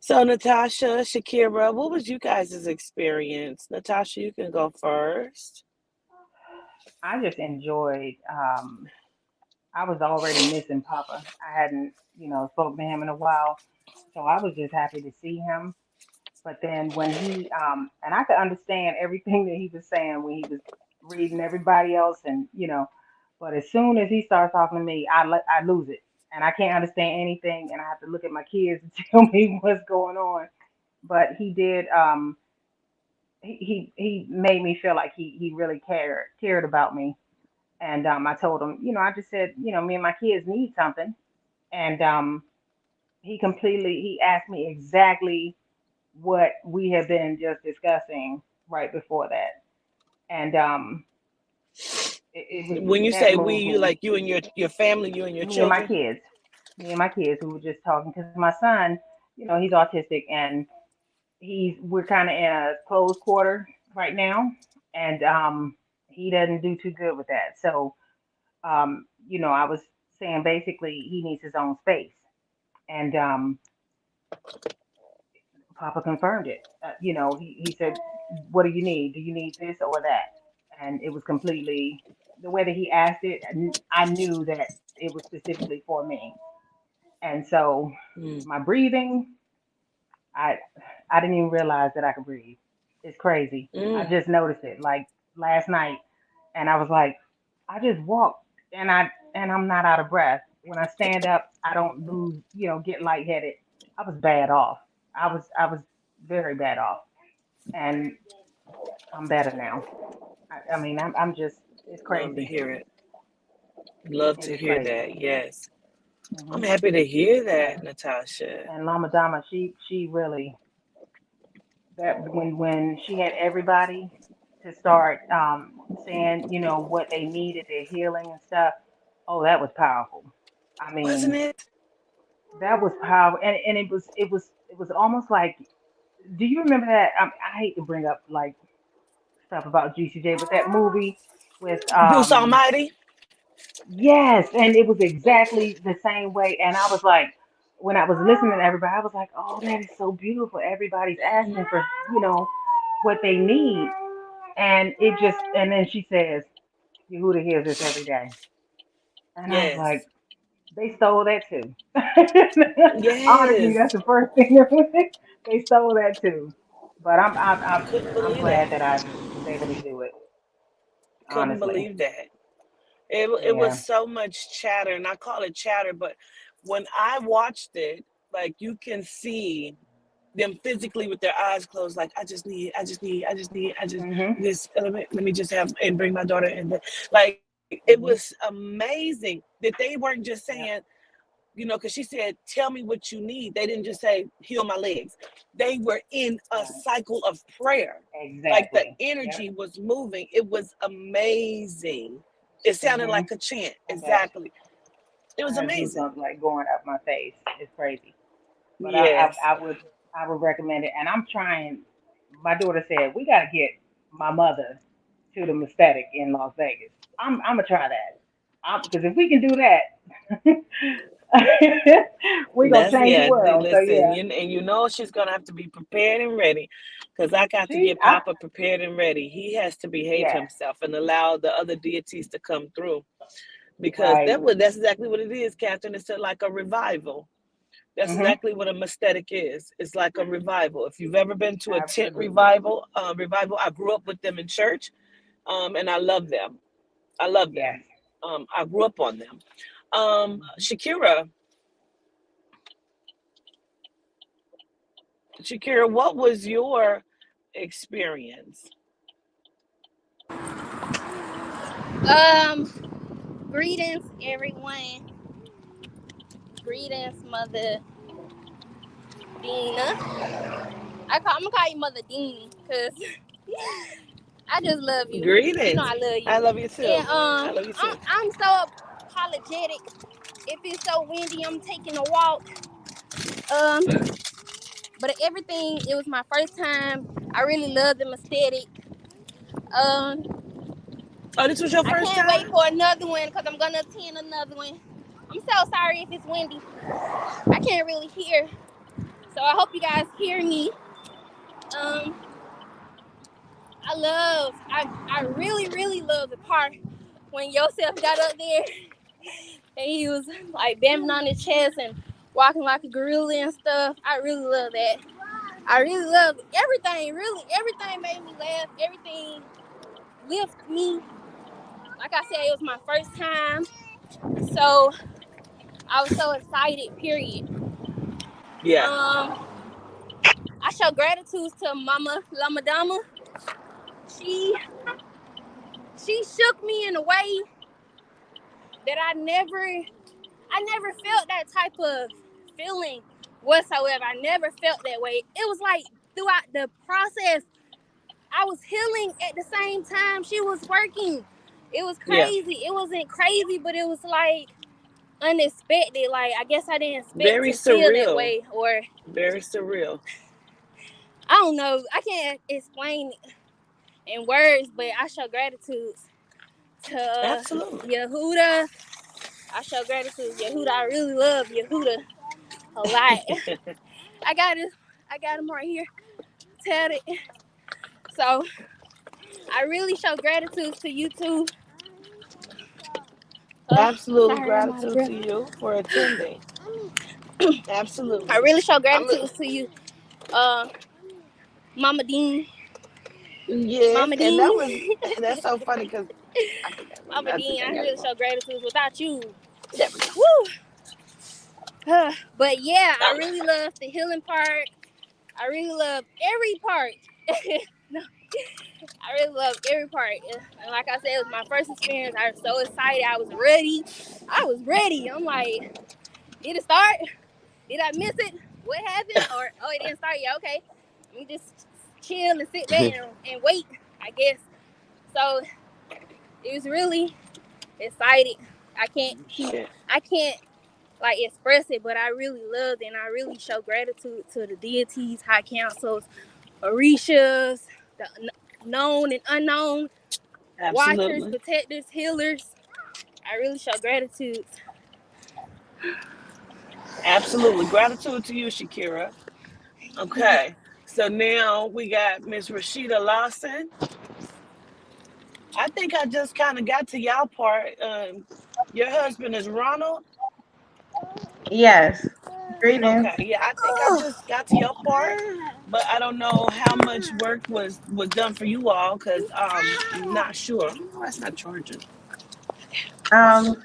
So Natasha, Shakira, what was you guys' experience? Natasha, you can go first. I just enjoyed. I was already missing Papa. I hadn't, spoken to him in a while. So I was just happy to see him. But then when and I could understand everything that he was saying when he was reading everybody else but as soon as he starts talking to me, I lose it. And I can't understand anything. And I have to look at my kids to tell me what's going on. But he did, he made me feel like he really cared about me. And I told him, I just said, me and my kids need something. And he asked me exactly what we have been just discussing right before that. And When you that say we, moved you me. like you and your family, you and your Me and my children. kids, we were just talking because my son, he's autistic and we're kind of in a closed quarter right now, and he doesn't do too good with that. So I was saying basically he needs his own space, and Papa confirmed it. He said, "What do you need? Do you need this or that?" And it was completely the way that he asked it. I knew that it was specifically for me. And so Mm. my breathing, I I didn't even realize that I could breathe. It's crazy. I Mm. just noticed it like last night, and I was like, I just walked, and I'm not out of breath. When I stand up, I don't lose, get lightheaded. I was bad off. I was very bad off, and I'm better now. I mean, I'm just, it's Love to crazy. hear it. Love It to is hear crazy. that. Yes. I'm Hmm. happy to hear Yeah. that, Natasha. And Lama Dama, she really, that when she had everybody to start saying, what they needed, their healing and stuff. Oh, that was powerful. I Wasn't mean, it? that was powerful, and it was almost like. Do you remember that? I hate to bring up like stuff about GCJ, but that movie with Bruce Almighty? yes, and it was exactly the same way. And I was like, when I was listening to everybody, I was like, oh, that is so beautiful. Everybody's asking for what they need, and then she says, Yehuda hears this every day, and I was Yes. like, they stole that too. Honestly, Yes. that's the first thing they stole that too. But Couldn't I'm believe glad that. that I was able to do it. Couldn't Honestly, believe that. It was yeah. so much chatter, and I call it chatter, but when I watched it, like you can see them physically with their eyes closed, like I just Mhm. this let me just have and bring my daughter in. Like it was Mhm. amazing that they weren't just saying, Yeah. because she said, "Tell me what you need." They didn't just say, "Heal my legs." They were in a Right. cycle of prayer. Like the Exactly. Yep. energy was moving. It was amazing. It sounded Mhm. like a chant. I bet. Exactly. It was I have amazing. goosebumps like going up my face. It's crazy. But Yes. I would recommend it. And I'm trying. My daughter said we got to get my mother to the mestetic in Las Vegas. I'm gonna try that. Because if we can do that, we're gonna That's change the yeah. world. So Listen, yeah, and you know she's gonna have to be prepared and ready, because I got to she get I Papa prepared and ready. He has to behave yes, himself and allow the other deities to come through, because right. that's exactly what it is, Catherine. It's like a revival. That's Mhm. exactly what a mestetic is. It's like a revival. If you've ever been to a tent Absolutely. revival, I grew up with them in church, and I love them. I love Yes. them. I grew up on them. Mhm. Shakira, what was your experience? Um, Greetings, everyone. Greetings, Mother Dina. I'm gonna call you Mother Dean, cause I just love you. You know Greetings. I love I you. love you And too. I love you too. I'm so apologetic. If it's so windy, I'm taking a walk. Um, but everything, it was my first time. I really love the aesthetic. Um, Oh, this was your I first can't wait time? for another one because I'm gonna attend another one. I'm so sorry if it's windy. I can't really hear. So I hope you guys hear me. Um, I really, really love the part when Yosef got up there and he was like banging on his chest and walking like a gorilla and stuff. I really love that. I really love everything. Really, everything made me laugh. Everything lifted me. Like I said, it was my first time, so I was so excited. Period. Yeah. I show gratitude to Mama Lama Dama. She she shook me in a way that I never felt that type of feeling whatsoever. I never felt that way. It was like throughout the process, I was healing at the same time she was working. It was Yeah. crazy. It wasn't crazy, but it was like unexpected. Like I guess I didn't expect Very to feel that surreal. way, or Very surreal. I don't know. I can't explain it in words, but I show gratitude to Absolutely. Yehuda. I show gratitude to Yehuda. I really love Yehuda a lot. I got it. I got him right here. Tatted. So I really show gratitude to you too. Absolute Sorry, I'm out of gratitude to breath. you for attending. I Absolutely. really show I'm gratitude to you, uh, Mama Dean. yes, Mama and that Dean. was that's so funny because I forgot my Mama notes Dean. I again. Got it really wrong. show gratitude without you. There we go. Woo. But yeah, I All really love the healing part. I really love every part. No, I really love every part. And like I said, it was my first experience. I was so excited. I was ready. I was ready. I'm like, did it start? Did I miss it? What happened? Or oh, it didn't start yet. Okay, let me just chill and sit back right. and wait. I guess. So it was really excited. I can't keep. Shit. I can't like express it, but I really loved it, and I really show gratitude to the deities, high councils, orishas, the known and unknown, watchers, Absolutely. protectors, healers. I really show gratitude. Absolutely. Gratitude to you, Shakira. Okay. So now we got Miss Rashida Lawson. I think I just kind of got to y'all part. Your husband is Ronald. Yes. Greetings. Okay, yeah, I think I just got to your part, but I don't know how much work was done for you all because I'm not sure. Oh, that's not charging. So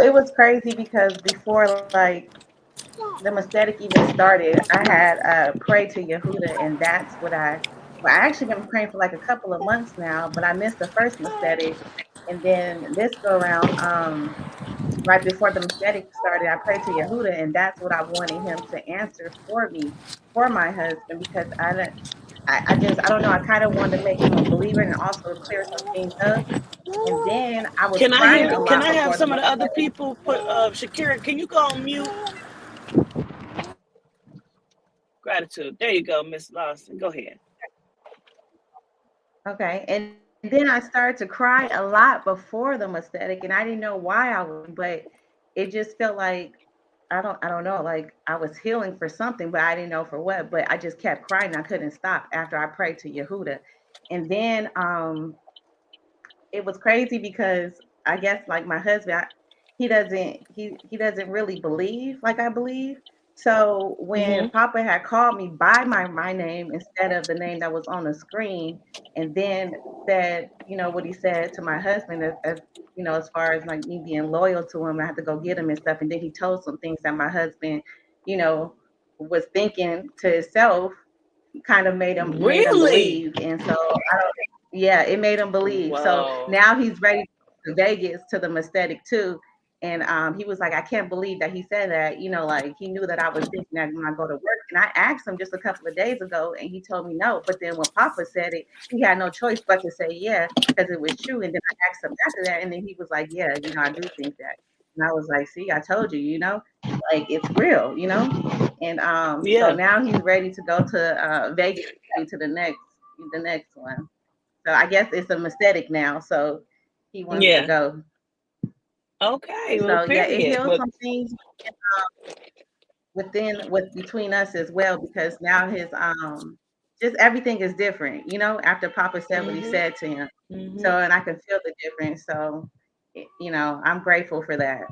it was crazy because before like the mestetic even started, I had prayed to Yehuda, and that's what I actually been praying for like a couple of months now, but I missed the first mestetic, and then this go around, right before the mestetic started, I prayed to Yehuda, and that's what I wanted him to answer for me, for my husband, because I don't know, I kind of wanted to make him a believer and also clear some things up. And then I was Can I crying hear? a Can lot I have before the some of the other mistake. people put? Shakira, can you go on mute? Gratitude. There you go, Miss Lawson. Go ahead. Okay. And then I started to cry a lot before the mistake, and I didn't know why I was, but it just felt like I don't know, like I was healing for something, but I didn't know for what. But I just kept crying. I couldn't stop after I prayed to Yehuda. And then it was crazy because I guess like my husband, he doesn't really believe like I believe. So when Mm-hmm. Papa had called me by my name instead of the name that was on the screen, and then said, what he said to my husband as as far as like me being loyal to him, I had to go get him and stuff. And then he told some things that my husband, you know, was thinking to himself, kind of made him Really? believe. And so I don't, yeah, it made him believe. So Whoa. now he's ready to Vegas to the Mestetic too. And he was like, I can't believe that he said that. Like he knew that I was thinking that when I go to work. And I asked him just a couple of days ago, and he told me no. But then when Papa said it, he had no choice but to say yeah, because it was true. And then I asked him after that, and then he was like, yeah, I do think that. And I was like, see, I told you, like it's real. And so Yeah. now he's ready to go to Vegas to the next one. So I guess it's a mistake now. So he wants to Yeah. go. Okay. Well, So yeah, it period. heals Well, some things with between us as well, because now his just everything is different. After Papa said what he mm-hmm. said to him. Mm-hmm. So, and I can feel the difference. So I'm grateful for that.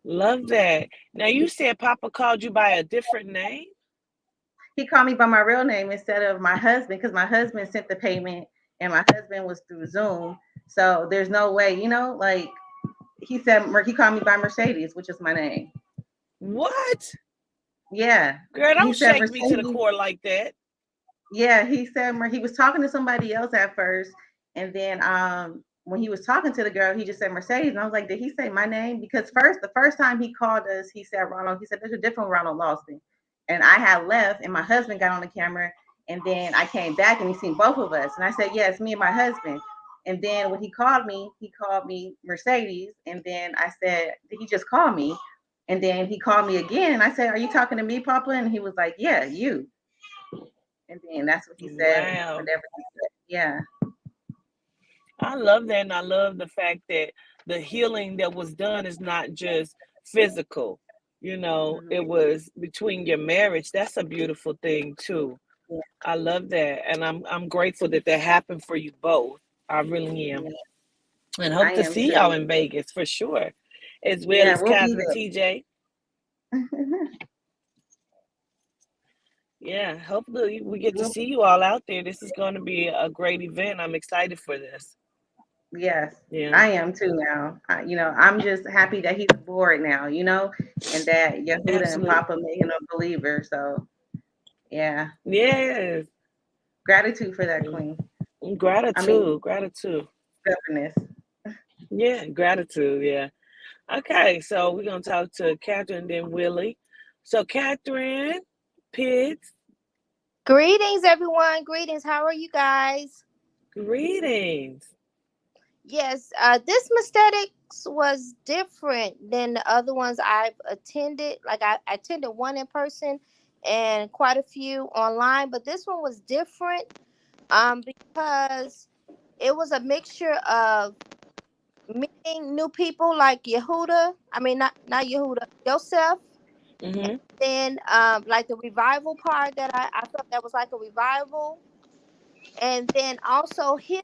Love that. Now you said Papa called you by a different name? He called me by my real name instead of my husband because my husband sent the payment and my husband was through Zoom. So there's no way, like he called me by Mercedes, which is my name. What? Yeah. Girl, He don't said shake me to the Mercedes. core like that. Yeah, he said he was talking to somebody else at first, and then when he was talking to the girl, he just said Mercedes, and I was like, did he say my name? Because the first time he called us, he said Ronald. He said there's a different Ronald Lawson, and I had left, and my husband got on the camera, and then I came back and he seen both of us, and I said, yeah, it's me and my husband. And then when he called me Mercedes, and then I said, did he just call me? And then he called me again, and I said, are you talking to me, Papa? And he was like, yeah, you. And then that's what he said Wow. whenever he said, yeah. I love that. And I love the fact that the healing that was done is not just physical. Mhm. It was between your marriage. That's a beautiful thing too. Yeah, I love that. And I'm grateful that that happened for you both. I really am. yeah. And I hope to am see y'all too. in Vegas for sure. As well Yeah, as we'll be Catherine TJ. there. Yeah, hopefully we get to We'll, see you all out there. This is going to be a great event. I'm excited for this. yes, Yeah, I am too now. I'm just happy that he's aboard now, and that Yehuda and absolutely. Papa made him a believer. So, yeah, Yes. gratitude for that, Mm. Queen. I mean, Gratitude, gratitude. stubbornness. Yeah, gratitude. Yeah. Okay, so we're gonna talk to Catherine and then Willie. So Catherine, Pitts, Greetings, everyone. Greetings. How are you guys? greetings. Yes, this mestetics was different than the other ones I've attended. Like I attended one in person and quite a few online, but this one was different because it was a mixture of meeting new people like Yehuda. I mean, not Yehuda, Joseph. Mm-hmm. Then like the revival part that I felt that was like a revival, and then also his.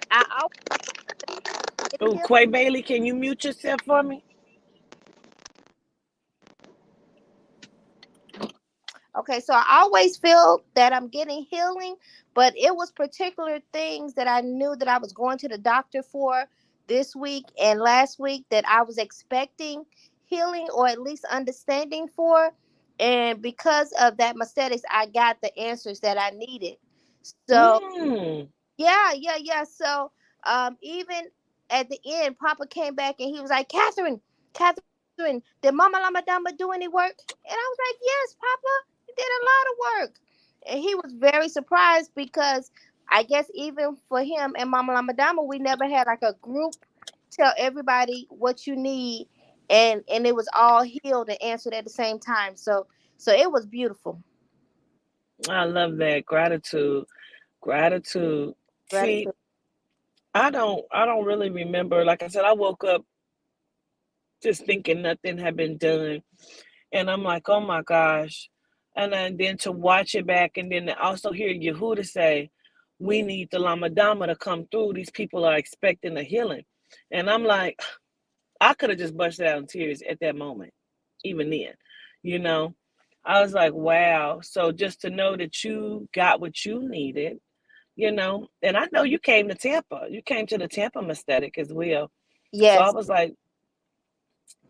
I always Oh, him. Quay Bailey, can you mute yourself for me? Okay, so I always feel that I'm getting healing, but it was particular things that I knew that I was going to the doctor for this week and last week that I was expecting healing or at least understanding for. And because of that mastetics, I got the answers that I needed. So Mm. yeah, yeah, yeah. So, even at the end, Papa came back and he was like, Catherine, did Mama Lama Dama do any work? And I was like, yes, Papa, you did a lot of work. And he was very surprised because I guess even for him and Mama Lama Dama, we never had like a group tell everybody what you need, and it was all healed and answered at the same time. So it was beautiful. I love that. Gratitude. Gratitude. See, Gratitude. I don't really remember. Like I said, I woke up just thinking nothing had been done. And I'm like, oh my gosh. And then to watch it back and then to also hear Yehuda say, we need the Lama Dama to come through. These people are expecting a healing. And I'm like, I could have just busted out in tears at that moment, even then. You know, I was like, wow. So just to know that you got what you needed, and I know you came to Tampa. You came to the Tampa Mestetic as well. So I Yes, was like,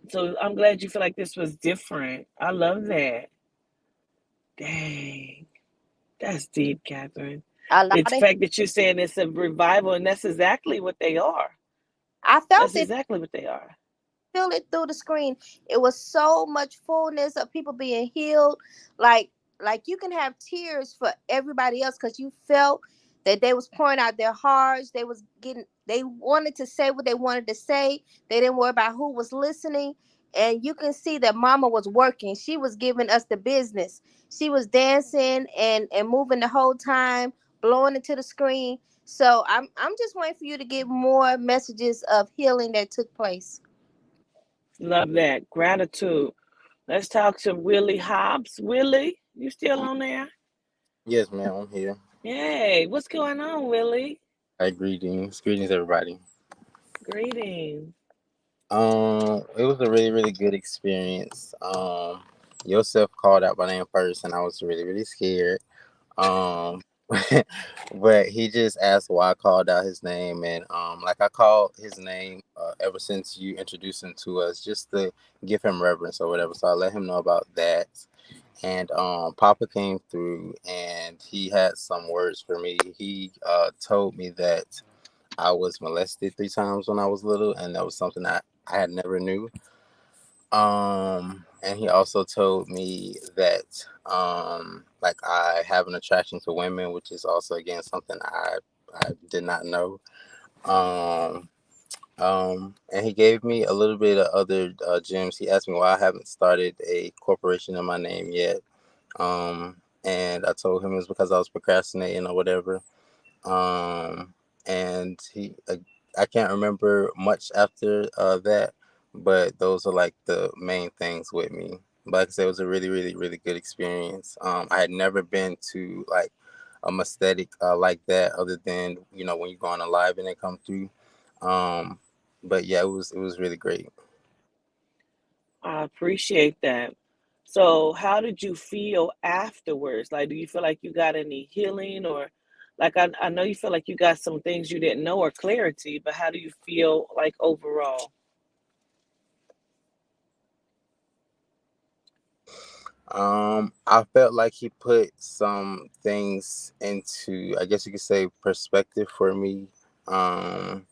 so I'm glad you feel like this was different. I love that. Dang. That's deep, Catherine. a lot It's the of. fact that you're saying it's a revival, and that's exactly what they are. I felt That's it. exactly what they are. Feel it through the screen. It was so much fullness of people being healed. Like like you can have tears for everybody else because you felt that they was pouring out their hearts. They wanted to say what they wanted to say. They didn't worry about who was listening. And you can see that Mama was working. She was giving us the business. She was dancing and moving the whole time, blowing into the screen. So I'm just waiting for you to get more messages of healing that took place. Love that. Gratitude. Let's talk to Willie Hobbs. Willie, you still on there? Yes, ma'am, I'm here. Yay. What's going on, Willie? Hi, greetings. Greetings, everybody. Greetings. It was a really, really good experience. Yourself called out my name first, and I was really, really scared. Um, but he just asked why I called out his name, and like I called his name ever since you introduced him to us, just to give him reverence or whatever. So I let him know about that, and Papa came through, and he had some words for me. He told me that I was molested 3 times when I was little, and that was something I had never knew. And he also told me that like I have an attraction to women, which is also again something I did not know. Um, and he gave me a little bit of other gems. He asked me why I haven't started a corporation in my name yet. And I told him it was because I was procrastinating or whatever. um, and I can't remember much after that, but those are like the main things with me. But like I said, it was a really, really, really good experience. I had never been to like a mestetic like that, other than when you go on a live and they come through. Um, but yeah, it was really great. I appreciate that. So, how did you feel afterwards? Like, do you feel like you got any healing, or like I know you feel like you got some things you didn't know or clarity, but how do you feel like overall? I felt like he put some things into, I guess you could say, perspective for me. Um,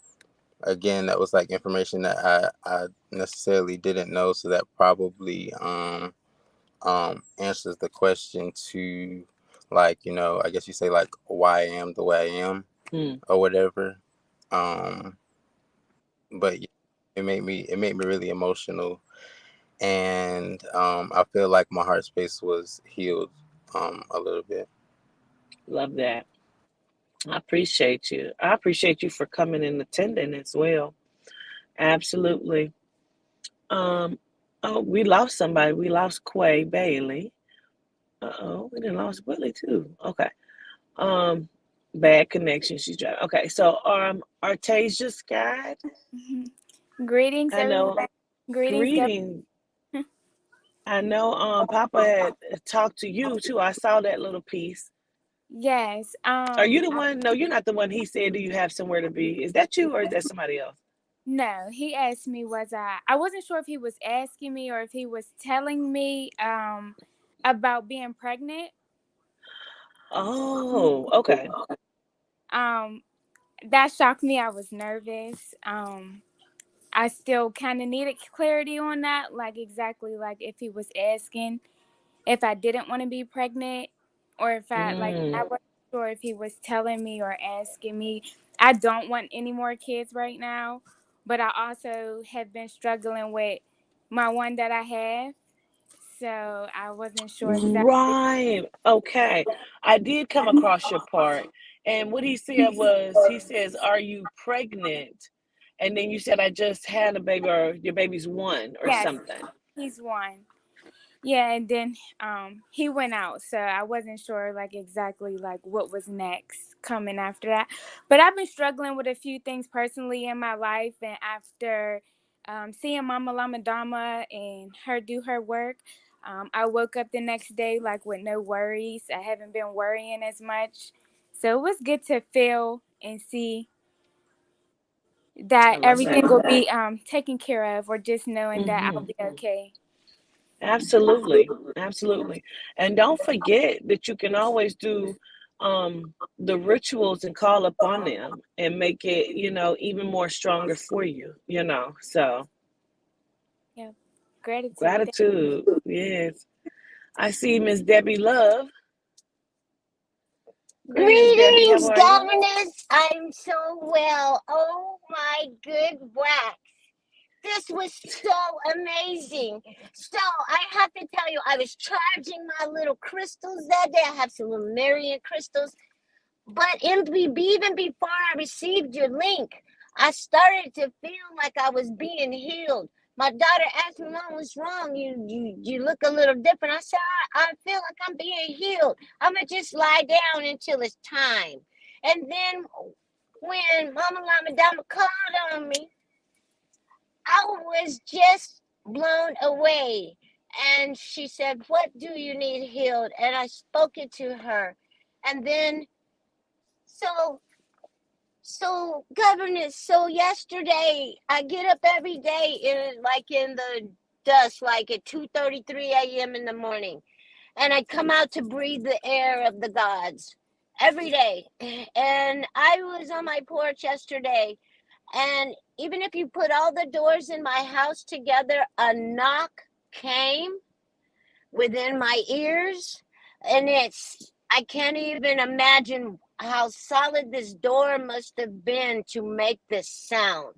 Again, that was like information that I necessarily didn't know, so that probably answers the question to, like, I guess you say, like, why I am the way I am Hmm. or whatever. Um, but yeah, it made me really emotional, and I feel like my heart space was healed a little bit. Love that. I appreciate you. I appreciate you for coming and attending as well. Absolutely. Um, oh, we lost somebody. We lost Quay Bailey. Uh-oh, we didn't lost Willie too. Okay. Um, bad connection. She's driving. Okay, so Artasia Scott. Greetings, I know. everyone. Greetings, Greetings. I know. Papa had talked to you too. I saw that little piece. Yes. Are you the one? No, you're not the one. He said, "Do you have somewhere to be?" Is that you or is that somebody else? No, he asked me was I wasn't sure if he was asking me or if he was telling me about being pregnant. Oh, okay. Um that shocked me. I was nervous. I still kind of needed clarity on that, like exactly like if he was asking if I didn't want to be pregnant or if I Mm, wasn't sure if he was telling me or asking me. I don't want any more kids right now, but I also have been struggling with my one that I have, so I wasn't sure exactly. right. Okay. I did come across your part. And what he said was, he says, "Are you pregnant?" And then you said, "I just had a baby," or "your baby's one," or Yes, something. he's one. Yeah, and then he went out, so I wasn't sure like exactly like what was next coming after that. But I've been struggling with a few things personally in my life, and after seeing Mama Lama Dama and her do her work, I woke up the next day like with no worries. I haven't been worrying as much, so it was good to feel and see I that love everything that. will be taken care of, or just knowing that I'll Hmm. be okay. Absolutely. Absolutely. And don't forget that you can always do the rituals and call upon them and make it, even more stronger for you. So Yeah, gratitude. gratitude. Yes. I see Miss Debbie Love. Greetings, Debbie. How Greetings, are you? Governess. I'm so well. Oh my good wax. This was so amazing. So I have to tell you, I was charging my little crystals that day. I have some little Marian crystals. But even before I received your link, I started to feel like I was being healed. My daughter asked me, "Mom, what's wrong? You look a little different." I said, I feel like I'm being healed. I'm gonna just lie down until it's time." And then when Mama Lama Dama called on me, I was just blown away. And she said, "What do you need healed?" And I spoke it to her. And then, so, governess, so yesterday, I get up every day in the dusk, like at 2:33 a.m. in the morning. And I come out to breathe the air of the gods every day. And I was on my porch yesterday, and even if you put all the doors in my house together, a knock came within my ears, and I can't even imagine how solid this door must have been to make this sound.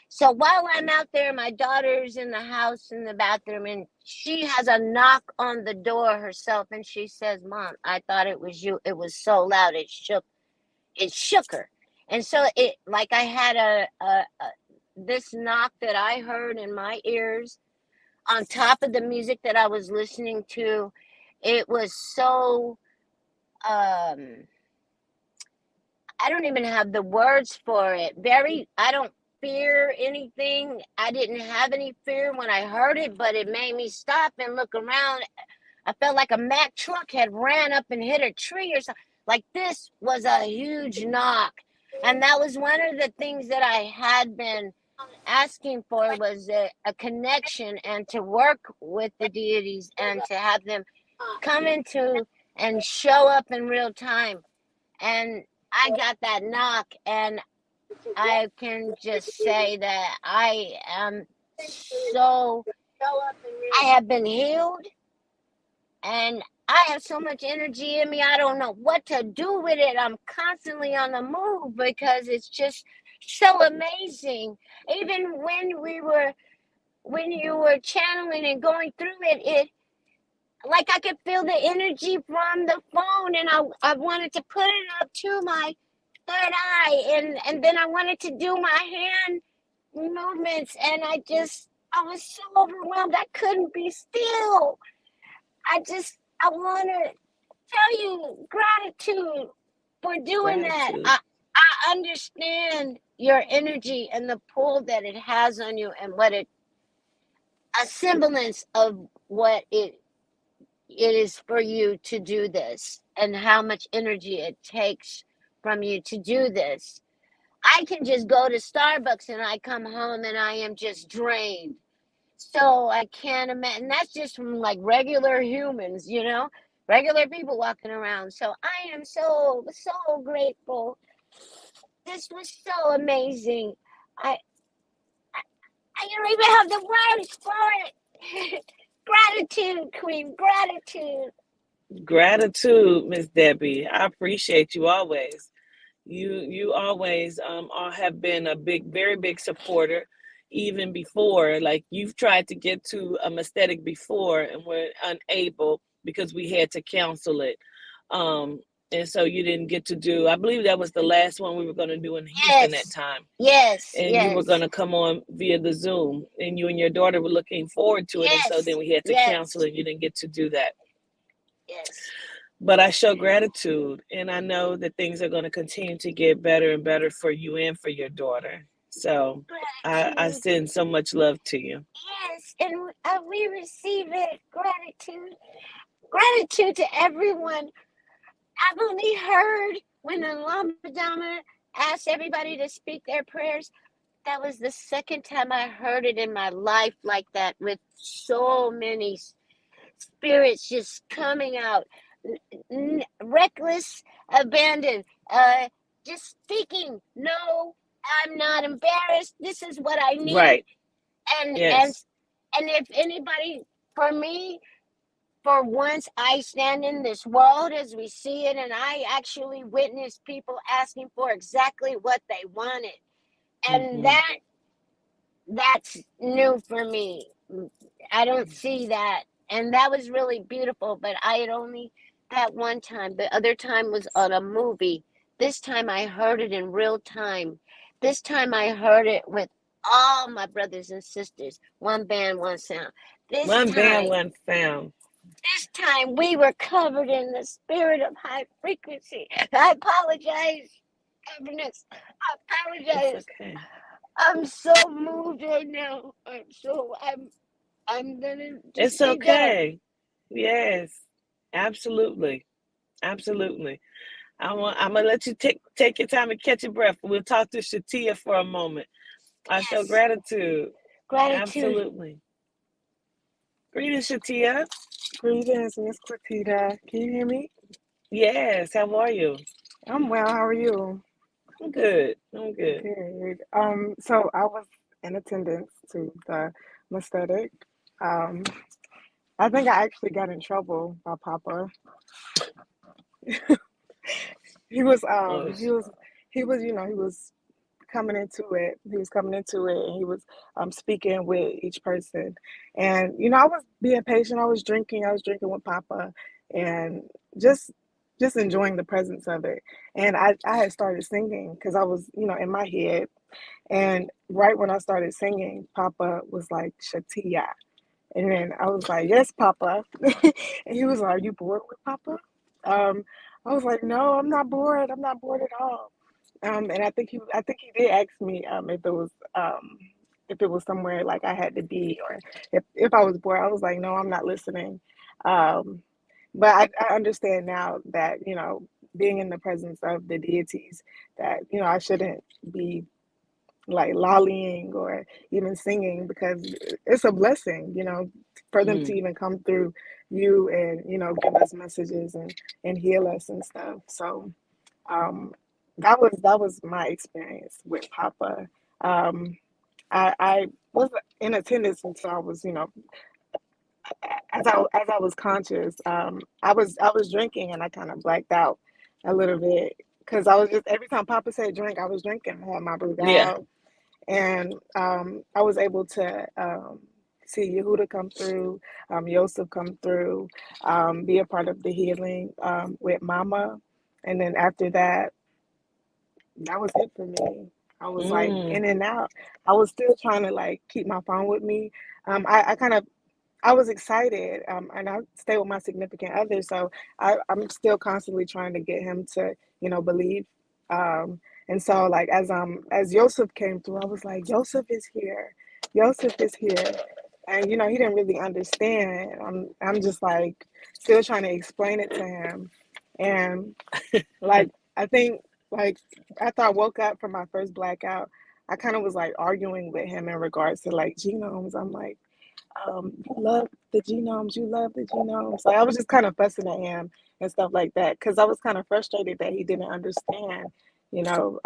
So while I'm out there, my daughter's in the house in the bathroom, and she has a knock on the door herself, and she says, "Mom, I thought it was you. It was so loud, it shook her." And so it, like, I had this knock that I heard in my ears on top of the music that I was listening to. It was so, um I don't even have the words for it. I don't fear anything. I didn't have any fear when I heard it, but it made me stop and look around. I felt like a Mack truck had ran up and hit a tree or something. Like, this was a huge knock. And that was one of the things that I had been asking for, was a connection, and to work with the deities and to have them come into and show up in real time. And I got that knock, and I can just say that so, I have been healed, and I have so much energy in me. I don't know what to do with it. I'm constantly on the move because it's just so amazing. Even when you were channeling and going through it, like, I could feel the energy from the phone, and I wanted to put it up to my third eye, and then I wanted to do my hand movements, and I was so overwhelmed I couldn't be still. I want to tell you gratitude for doing that. Gratitude. I understand your energy and the pull that it has on you, and a semblance of what it is for you to do this, and how much energy it takes from you to do this. I can just go to Starbucks and I come home and I am just drained. So I can't imagine. That's just from, like, regular humans, regular people walking around. So I am so, so grateful. This was so amazing. I, I don't even have the words for it. Gratitude, Queen, gratitude. Gratitude, Miss Debbie. I appreciate you always. You always have been a very big supporter, even before. Like, you've tried to get to a mestetic before and were unable because we had to cancel it. And so you didn't get to do. I believe that was the last one we were going to do in Houston that Yes, time, yes, and you were going yes, to come on via the Zoom, and you and your daughter were looking forward to it, and so then yes, we had to cancel yes, it. And you didn't get to do that. yes. But I show gratitude, and I know that things are going to continue to get better and better for you and for your daughter. So I Gratitude. send so much love to you. Yes, and we receive it. Gratitude. Gratitude to everyone. I've only heard when the Lama Dama asked everybody to speak their prayers. That was the second time I heard it in my life like that, with so many spirits just coming out, reckless, abandoned, just speaking. No, I'm not embarrassed. This is what I need. Right. And and Yes. and if anybody, for me, for once, I stand in this world as we see it, and I actually witness people asking for exactly what they wanted, and Hmm. that's new for me. I don't see that. And that was really beautiful, but I had only that one time. The other time was on a movie. This time I heard it in real time. This time I heard it with all my brothers and sisters. One band, one sound. This One band, time, one sound. this time we were covered in the spirit of high frequency. I apologize, governess. I It's apologize. okay. I'm so moved right now. I'm gonna just It's stay down. okay. Yes, absolutely, absolutely. I'm gonna let you take your time and catch your breath. We'll talk to Shatia for a moment. I show Yes, gratitude. gratitude. Absolutely. Greetings, Shatia. Greetings, Miss Cortita. Can you hear me? Yes, how are you? I'm well. How are you? I'm good. I'm good. Good. So I was in attendance to the mestetic. Um, I think I actually got in trouble by Papa. He was, Oh, um, he was, he was, he was coming into it. He was coming into it, and he was speaking with each person. And I was being patient. I was drinking. I was drinking with Papa, and just just enjoying the presence of it. And I had started singing because I was in my head. And right when I started singing, Papa was like Shatia, and then I was like, "Yes, Papa," and he was like, "Are you bored with Papa?" Um, I was like, "No, I'm not bored. I'm not bored at all." And I think he did ask me if it was somewhere like I had to be, or if I was bored. I was like, no, I'm not listening. Um, but I understand now that being in the presence of the deities, that I shouldn't be like lollying or even singing, because it's a blessing, for them to mm, even come through you and give us messages and heal us and stuff. So um, that was my experience with Papa. Um, I was in attendance until I was, as I was conscious. I was drinking, and I kind of blacked out a little bit because I was just, every time Papa said drink, I was drinking. I had my brewed yeah. out, and I was able to see Yehuda come through, Yosef come through, be a part of the healing with Mama, and then after that, that was it for me. I was like Mm, in and out. I was still trying to like keep my phone with me. I was excited, and I stay with my significant other, so I'm still constantly trying to get him to, believe. Um, and so, like as Yosef came through, I was like, Yosef is here, Yosef is here, and he didn't really understand. I'm just like still trying to explain it to him, and like I think like after I woke up from my first blackout, I kind of was like arguing with him in regards to like genomes. I'm like, you love the genomes, you love the genomes. Like I was just kind of fussing at him and stuff like that because I was kind of frustrated that he didn't understand, you know.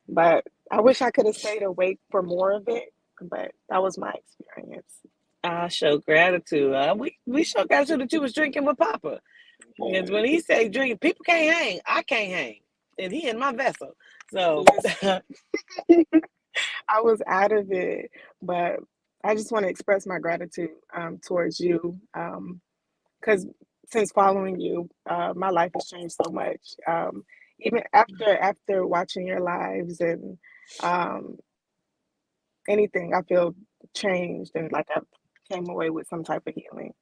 But I wish I could have stayed awake for more of it, but that was my experience. I show gratitude. We show gratitude that you was drinking with Papa. Because when he say drink, people can't hang. I can't hang, and he in my vessel. So, Listen, I was out of it, but I just want to express my gratitude towards you, because since following you, my life has changed so much. Even after watching your lives and um, anything, I feel changed and like I came away with some type of healing.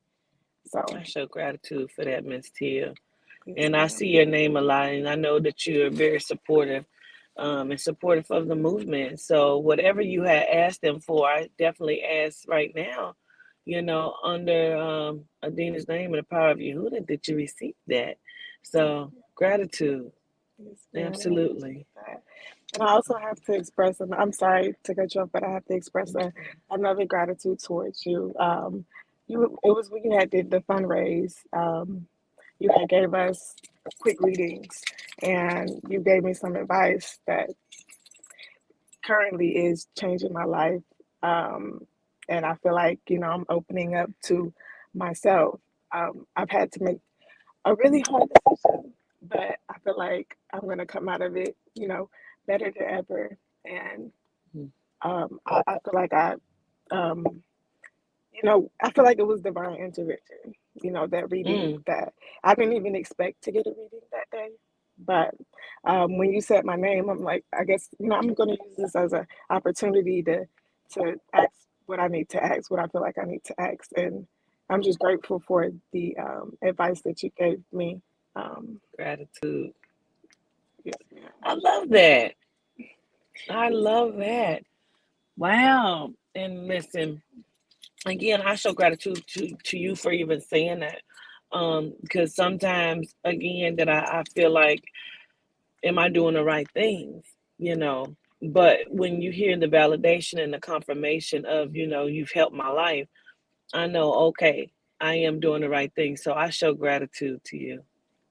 So I show gratitude for that, Miss Tia. yes, And I see ma'am. your name a lot, and I know that you're very supportive, and supportive of the movement. So whatever you had asked them for, I definitely ask right now. Under Adina's name and the power of Yehuda, that you receive that. Yes, So gratitude, yes, ma'am. I appreciate absolutely. that. And I also have to express, and I'm sorry to cut you off, but I have to express another gratitude towards you. It was when you had did the fundraise. You had gave us quick readings, and you gave me some advice that currently is changing my life. Um, and I feel like I'm opening up to myself. I've had to make a really hard decision, but I feel like I'm gonna come out of it, better than ever. And I feel like um, I feel like it was divine intervention. That reading Mm, that I didn't even expect to get a reading that day, but when you said my name, I'm like, I guess I'm gonna use this as an opportunity to ask what I need to ask, what I feel like I need to ask, and I'm just grateful for the advice that you gave me. Um, gratitude. yes, ma'am. I love that. I love that. Wow. And listen, again, I show gratitude to you for even saying that. Because sometimes again that I feel like, am I doing the right things? You know. But when you hear the validation and the confirmation of, you've helped my life, I know, okay, I am doing the right thing. So I show gratitude to you.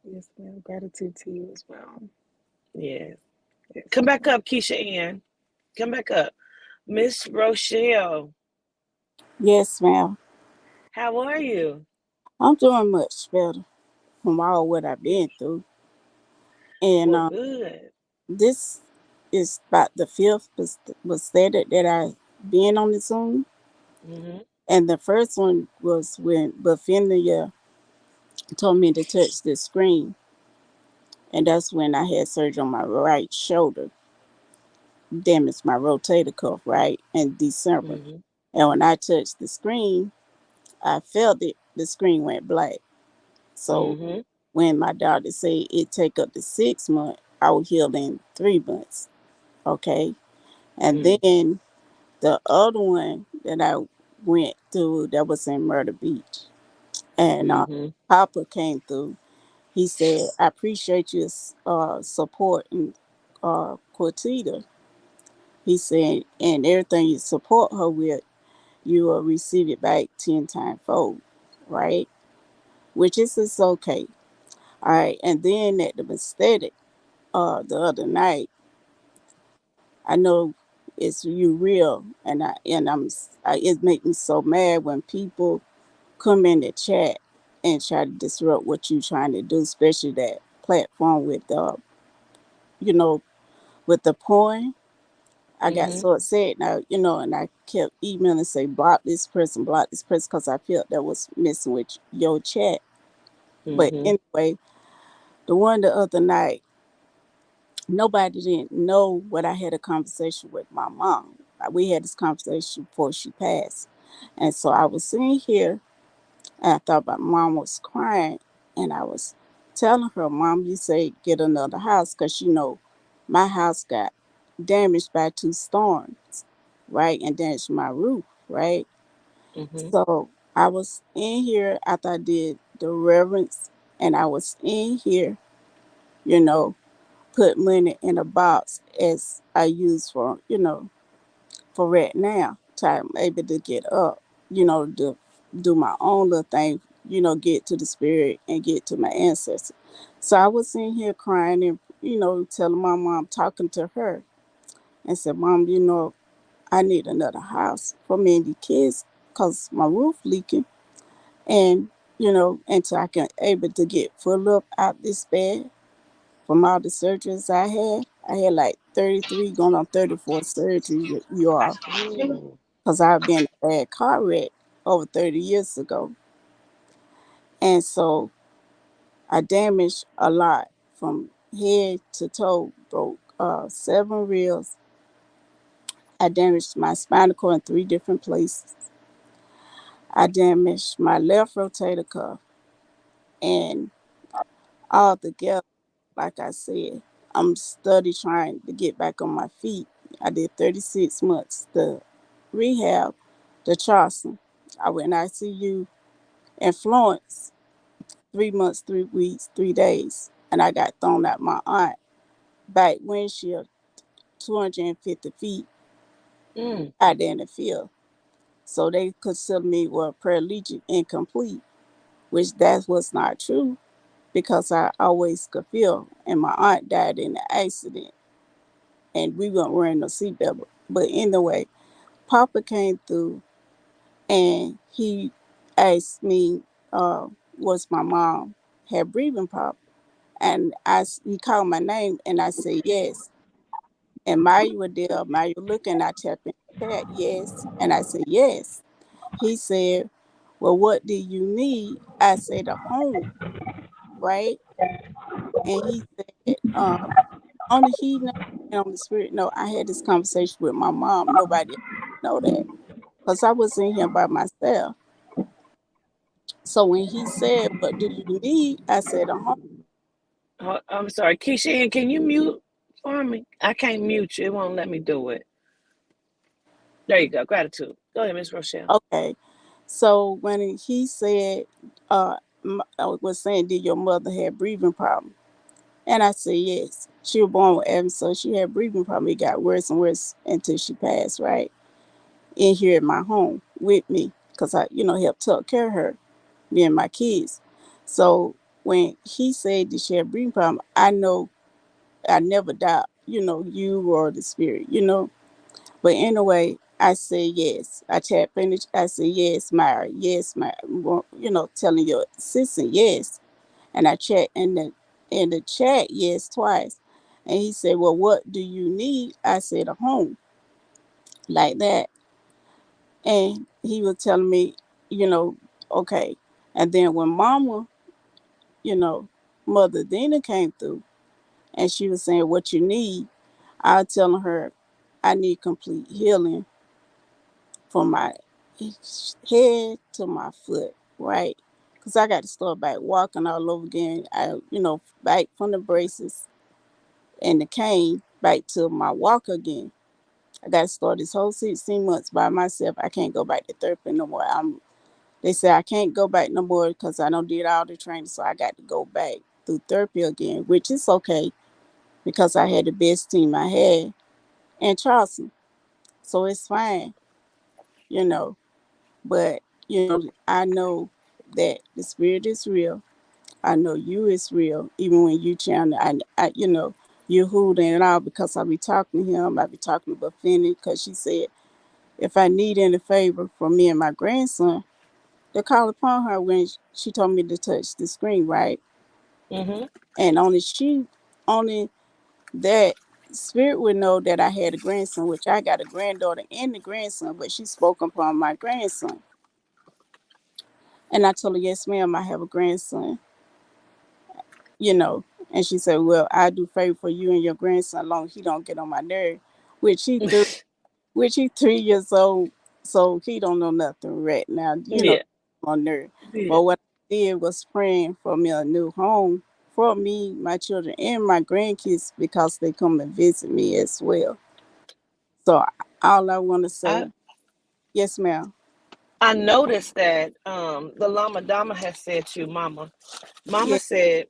Yes, ma'am. Gratitude to you as well. Yes. Yes, Come ma'am. back up, Keisha Ann. Come back up. Miss Rochelle, Yes, ma'am. how are you? I'm doing much better from all what I've been through. And Well, good. this is about the fifth was stated that I been on the Zoom. Mm-hmm. And the first one was when Baffinia told me to touch the screen. And that's when I had surgery on my right shoulder, damaged my rotator cuff, right, in December. Mm-hmm. And when I touched the screen, I felt it, the screen went black. So Mm-hmm. when my doctor said it take up to 6 months, I would heal in 3 months. Okay. And then the other one that I went through that was in Myrtle Beach. And Mm-hmm. Papa came through. He said, I appreciate your support and Cortita. He said, and everything you support her with, you will receive it back 10 times fold, right? Which is okay. All right. And then at the mestetic, the other night, I know it's you real, and it make me so mad when people come in the chat and try to disrupt what you trying to do, especially that platform with you know, with the porn. I got Mm-hmm. so upset now, and I kept emailing and say block this person, because I felt that was messing with your chat. But Mm-hmm. anyway, the one the other night, nobody didn't know what I had a conversation with my mom. We had this conversation before she passed. And so I was sitting here and I thought my mom was crying, and I was telling her, Mom, you say get another house, because my house got damaged by two storms, right? And damaged my roof, right? Mm-hmm. So I was in here after I did the reverence, and I was in here, you know, put money in a box as I use for right now. So I'm able to get up, to do my own little thing, get to the spirit and get to my ancestors. So I was in here crying and, telling my mom, talking to her, and said, Mom, I need another house for me and the kids because my roof leaking. And, until I can able to get full up out this bed from all the surgeries I had like 33 going on 34 surgeries, you all, Ooh. because I've been in a bad car wreck over 30 years ago. And so I damaged a lot from head to toe, broke 7 ribs. I damaged my spinal cord in 3 different places. I damaged my left rotator cuff, and all together, like I said, I'm study trying to get back on my feet. I did 36 months. The rehab, the Charleston. I went ICU in Florence, 3 months, 3 weeks, 3 days. And I got thrown out my aunt back windshield 250 feet Mm. out there in the field. So they consider me paraplegic incomplete, which that was not true because I always could feel. And my aunt died in an accident and we weren't wearing no seatbelt. But anyway, Papa came through and he asked me, was my mom had breathing problem? And he called my name and I said yes. And Maya was there, Maya looking, I tapped in the chat, yes. And I said yes. He said, well, what do you need? I said a home, right? And he said, on the heat and on the spirit. No, I had this conversation with my mom. Nobody else know that because I was in here by myself. So when he said, "What do you need?" I said, "A home." I'm sorry, Keisha Ann, can you mute? Army, I can't mute you. It won't let me do it. There you go. Gratitude. Go ahead, Miss Rochelle. Okay. So when he said, I was saying, did your mother have breathing problem? And I said, yes. She was born with asthma, so she had breathing problem. It got worse and worse until she passed, right? In here at my home with me, because I, helped take care of her, me and my kids. So when he said that she had breathing problem, I know I never doubt, you or the spirit. But anyway, I said yes. I tapped finished. I said yes, Myra. Yes, Myra. Well, telling your assistant yes. And I checked in the chat yes twice. And he said, well, what do you need? I said a home like that. And he was telling me, you know, okay. And then when Mama, you know, Mother Dina came through, and she was saying what you need, I was telling her I need complete healing from my head to my foot, right? Because I got to start back walking all over again. Back from the braces and the cane back to my walk again. I got to start this whole 16 months by myself. I can't go back to therapy no more. They say I can't go back no more because I don't did all the training, so I got to go back through therapy again, which is okay because I had the best team I had in Charleston, so it's fine, you know. But I know that the spirit is real. I know you is real, even when you channel. You hooting and all because I be talking to him. I be talking to Buffini because she said if I need any favor from me and my grandson, to call upon her when she told me to touch the screen, right? Mm-hmm. And only that spirit would know that I had a grandson, which I got a granddaughter and a grandson, but she spoke upon my grandson. And I told her, yes, ma'am, I have a grandson, you know. And she said, well, I do favor for you and your grandson as long as he don't get on my nerve, which he threw, which he 3 years old, so he don't know nothing right now, Yeah. on nerve. Yeah. But what I did was praying for me a new home for me, my children, and my grandkids because they come and visit me as well. So all I want to I say, yes, ma'am. I noticed that the Lama Dama has said to Mama. Mama Yes, said,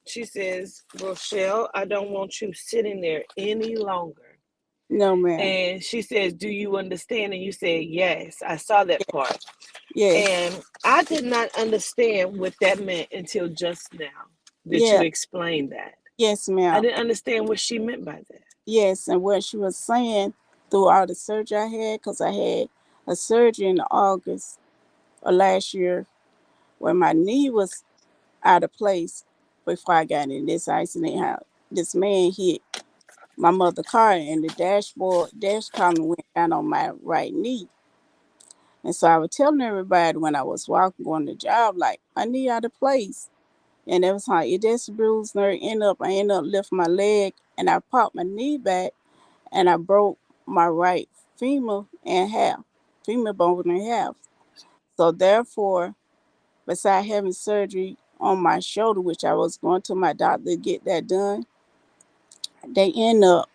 she says, Rochelle, I don't want you sitting there any longer. no, ma'am. And she says, do you understand? And you said, yes. I saw that part. Yes, And I did not understand what that meant until just now that you yeah, explained that. yes, I ma'am. didn't understand what she meant by that. Yes, and what she was saying through all the surgery I had, because I had a surgery in August of last year where my knee was out of place before I got in this accident. How this man hit my mother car and the dash column went down on my right knee. And so I was telling everybody when I was walking on the job, like my knee out of place. And it was like it just bruised nerve I ended up lifting my leg and I popped my knee back and I broke my right femur in half, femur bone in half. So therefore, besides having surgery on my shoulder, which I was going to my doctor to get that done, they end up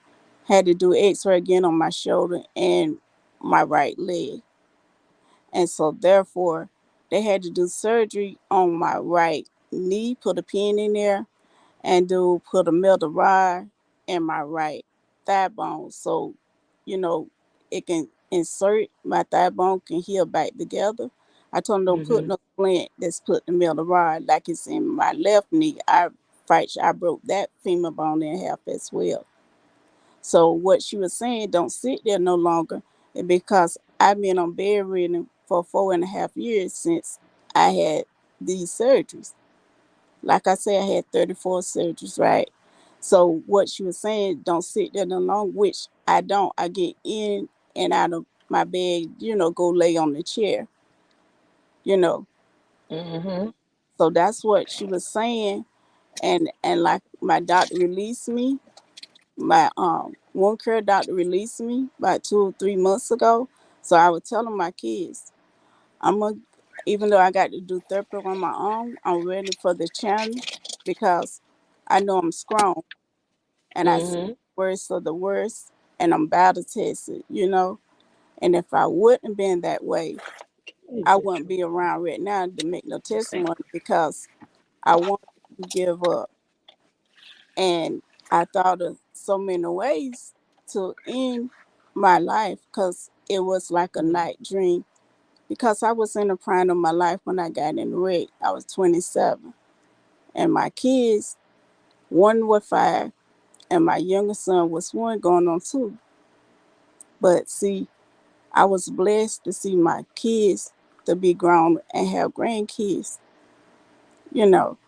had to do X-ray again on my shoulder and my right leg, and so therefore, they had to do surgery on my right knee, put a pin in there, and do put a metal rod in my right thigh bone, so you know it can insert my thigh bone can heal back together. I told them don't put Mm-hmm. no splint. That's put the metal rod like it's in my left knee. I broke that femur bone in half as well. So what she was saying, don't sit there no longer, because I've been on bedridden for 4.5 years since I had these surgeries. Like I said, I had 34 surgeries, right? So what she was saying, don't sit there no longer, which I don't. I get in and out of my bed, go lay on the chair, you know. Mm-hmm. So that's what she was saying. And like my doctor released me, my wound care doctor released me about 2 or 3 months ago. So I was telling my kids, I'm a, even though I got to do therapy on my own, I'm ready for the challenge because I know I'm strong and I see Mm-hmm. worst of the worst, and I'm battle tested, you know. And if I wouldn't have been that way, Is I it wouldn't true? be around right now to make no Thank testimony because I wanted to give up. And I thought of so many ways to end my life because it was like a you. night dream. Because I was in the prime of my life when I got in the wreck. I was 27. And my kids, one was 5, and my youngest son was 1 going on 2. But see, I was blessed to see my kids to be grown and have grandkids, you know.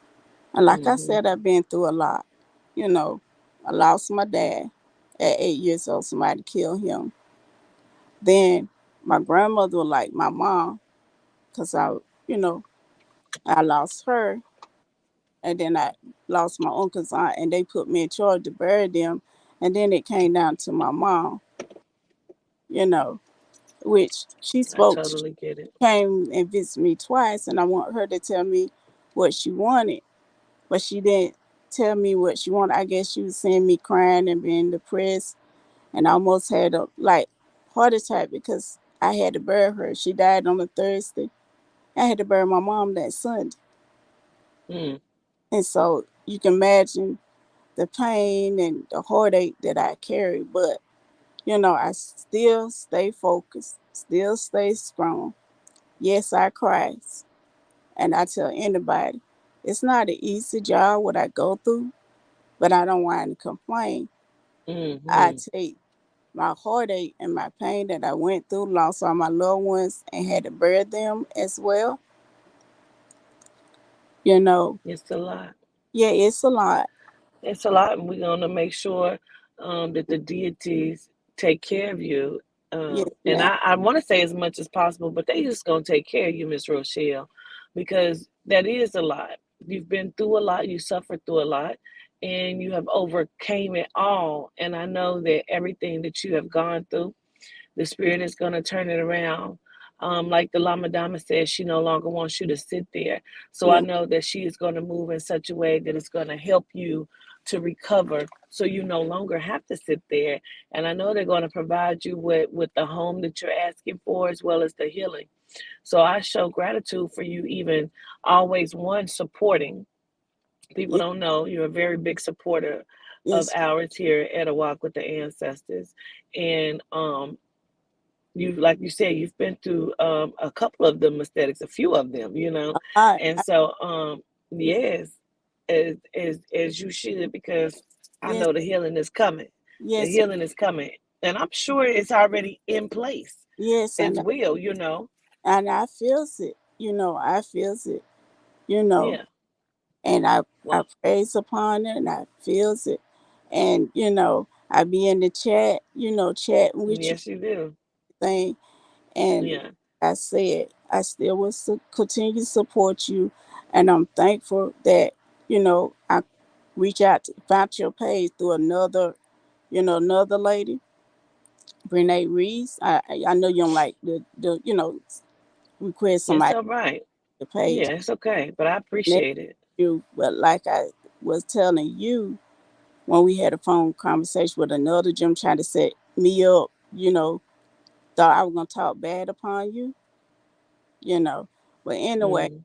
And like I Mm-hmm. said, I've been through a lot. You know, I lost my dad at 8 years old. Somebody killed him. Then my grandmother was like my mom because you know, I lost her. And then I lost my uncle's aunt, and they put me in charge to bury them. And then it came down to my mom, you know, which I totally get it. came and visited me twice, and I want her to tell me what she wanted, but she didn't tell me what she wanted. I guess she was seeing me crying and being depressed, and I almost had a like heart attack because I had to bury her. She died on a Thursday. I had to bury my mom that Sunday, Mm, and so you can imagine the pain and the heartache that I carried. But you know, I still stay focused, still stay strong. Yes, I cry, and I tell anybody, it's not an easy job what I go through, but I don't whine and complain. I mm-hmm. take my heartache and my pain that I went through, lost all my loved ones, and had to bury them as well. You know, It's a lot. yeah, it's a lot. It's a lot, and we're gonna make sure that the deities take care of you. Yes, And ma'am. I want to say as much as possible, but they just gonna take care of you, Miss Rochelle, because that is a lot. You've been through a lot. You suffered through a lot, and you have overcame it all. And I know that everything that you have gone through, the spirit is going to turn it around. Like the Lama Dama says, she no longer wants you to sit there. So I Yes, know that she is going to move in such a way that it's going to help you to recover so you no longer have to sit there. And I know they're going to provide you with the home that you're asking for as well as the healing. So I show gratitude for you even always one supporting. People yes, don't know you're a very big supporter of yes. ours here at A Walk with the Ancestors. And you like you said you've been through a couple of them aesthetics, a few of them, I, and I so yes, as you should, because I yes, know the healing is coming. The yes, healing is coming, and I'm sure it's already in place yes, as well. and I feels it. You know, I feels it. You know, Yeah. and I Well, praise upon it, and I feels it, and you know, I be in the chat, you know, chatting with you yes, you do. thing, and Yeah. I said I still will continue to support you, and I'm thankful that you know I reach out to found your page through another, you know, another lady, Brene Reese. I know you don't like the you know request It's somebody all right. to page Yeah, it's okay, but I next appreciate it. to you, but like I was telling you when we had a phone conversation with another gym trying to set me up, you know, thought I was gonna talk bad upon you, you know. But anyway, Mm.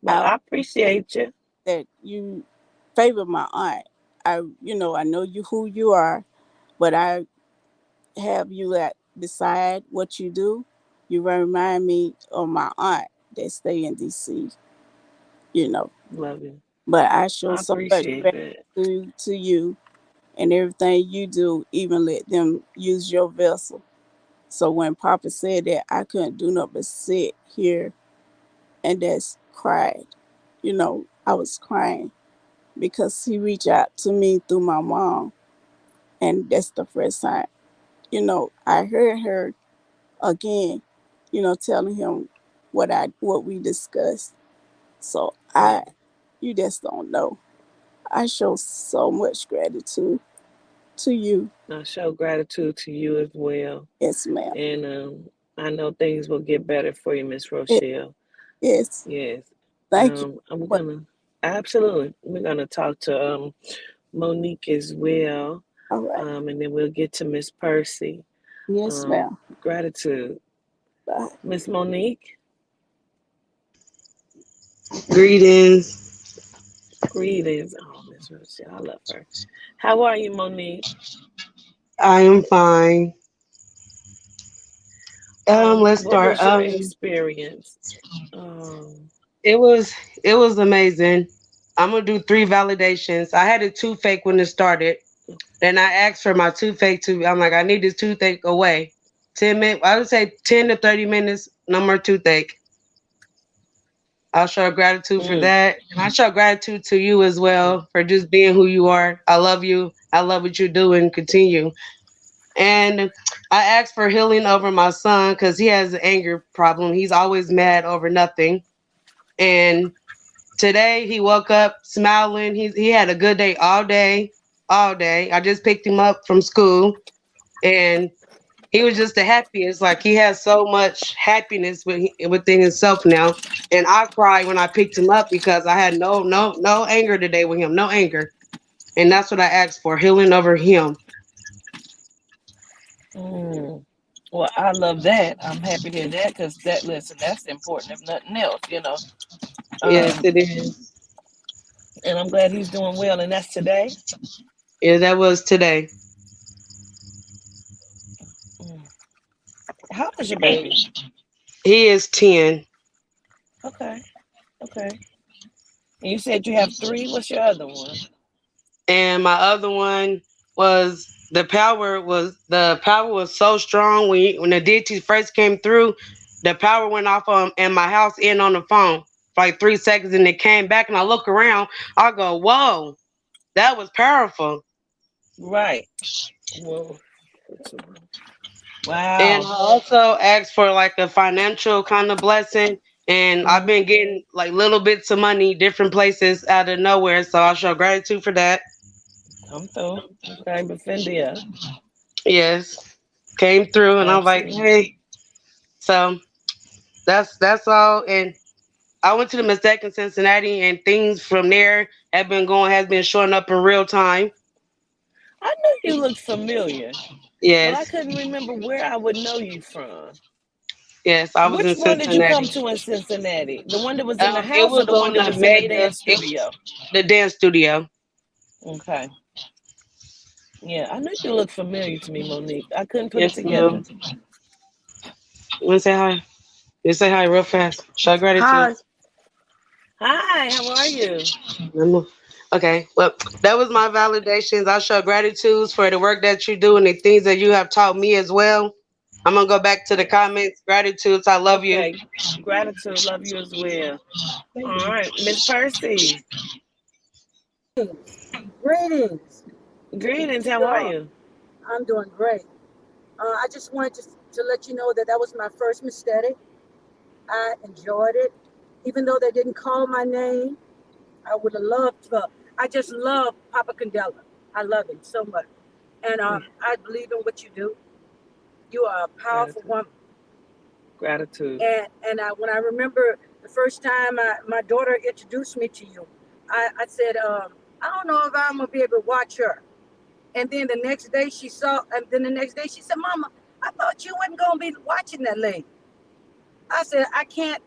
Well, I I appreciate you. that you favor my aunt. You know, I know you who you are, but I have you at decide what you do. You remind me of my aunt that stay in DC, you know. Love you. But I show I so much appreciate that. gratitude to you and everything you do, even let them use your vessel. So when Papa said that, I couldn't do nothing but sit here and just cried. You know, I was crying because he reached out to me through my mom, and that's the first time. You know, I heard her again. You know, telling him what we discussed. So Yeah. you just don't know. I show so much gratitude to you. I show gratitude to you as well. Yes, ma'am. And I know things will get better for you, Miss It, Rochelle. yes. Yes. Thank you. And we're But gonna absolutely we're gonna talk to Monique as well, All right. and then we'll get to Miss Percy. Yes, Um, ma'am. Gratitude, Bye. Miss Monique. Greetings. Greetings. Oh, Miss Percy, I love her. How are you, Monique? I am fine. Let's What start. was your experience? Um, It was it was amazing. I'm gonna do three validations. I had a toothache when it started. Then I asked for my toothache to. I'm like, I need this toothache away. 10 minutes. I would say 10 to 30 minutes. No more toothache. I'll show gratitude for mm, that, and I show gratitude to you as well for just being who you are. I love you. I love what you do, and continue. And I asked for healing over my son because he has an anger problem. He's always mad over nothing. And today he woke up smiling. He had a good day all day, all day. I just picked him up from school, and he was just the happiest. Like he has so much happiness within himself now. And I cried when I picked him up because I had no anger today with him, no anger. And that's what I asked for, healing over him. mm. Well, I love that. I'm happy to hear that because that, listen, that's important if nothing else, you know. Yes, Um, it is. and I'm glad he's doing well, and that's today. Yeah, that was today. Mm. How old is your baby? He is 10. Okay, okay. And you said you have three. What's your other one? And my other one was the power was so strong when the DT first came through, the power went off in my house and on the phone for like 3 seconds, and it came back, and I look around, I go, whoa, that was powerful. Right. Well, And wow. I also asked for like a financial kind of blessing, and I've Hmm. been getting like little bits of money different places out of nowhere, so I show gratitude for that. Come through. Okay, Befendia. Yes, came through, and I'm like, Absolutely. hey. So that's all. And I went to the mistake in Cincinnati, and things from there has been showing up in real time. I knew you looked familiar, but I Yes, couldn't remember where I would know you from. yes, I was in Which one did you come Cincinnati. to in Cincinnati? The one that was in the It house or was the one on that the was in the mega. dance It was studio? the dance studio. Okay. Yeah, I knew you looked familiar to me, Monique. I couldn't put it Yes, together. ma'am. You want to say hi? You say hi real fast. Show gratitude. Hi. Hi, how are you? Remember? Okay, well, that was my validations. I show gratitude for the work that you do and the things that you have taught me as well. I'm gonna go back to the comments. Gratitudes. I love you. Okay. Gratitude. Love you as well. All right. Miss Percy. Greetings. Greetings. To How are y'all. you? I'm doing great. I just wanted to let you know that that was my first mistake. I enjoyed it. Even though they didn't call my name, I would have loved to. I just love Papa Candela. I love him so much. And I believe in what you do. You are a powerful Gratitude. woman. Gratitude. And when I remember the first time my daughter introduced me to you, I said, I don't know if I'm going to be able to watch her. And then the next day she saw, and then the next day she said, Mama, I thought you wasn't gonna be watching that lady. I said, I can't.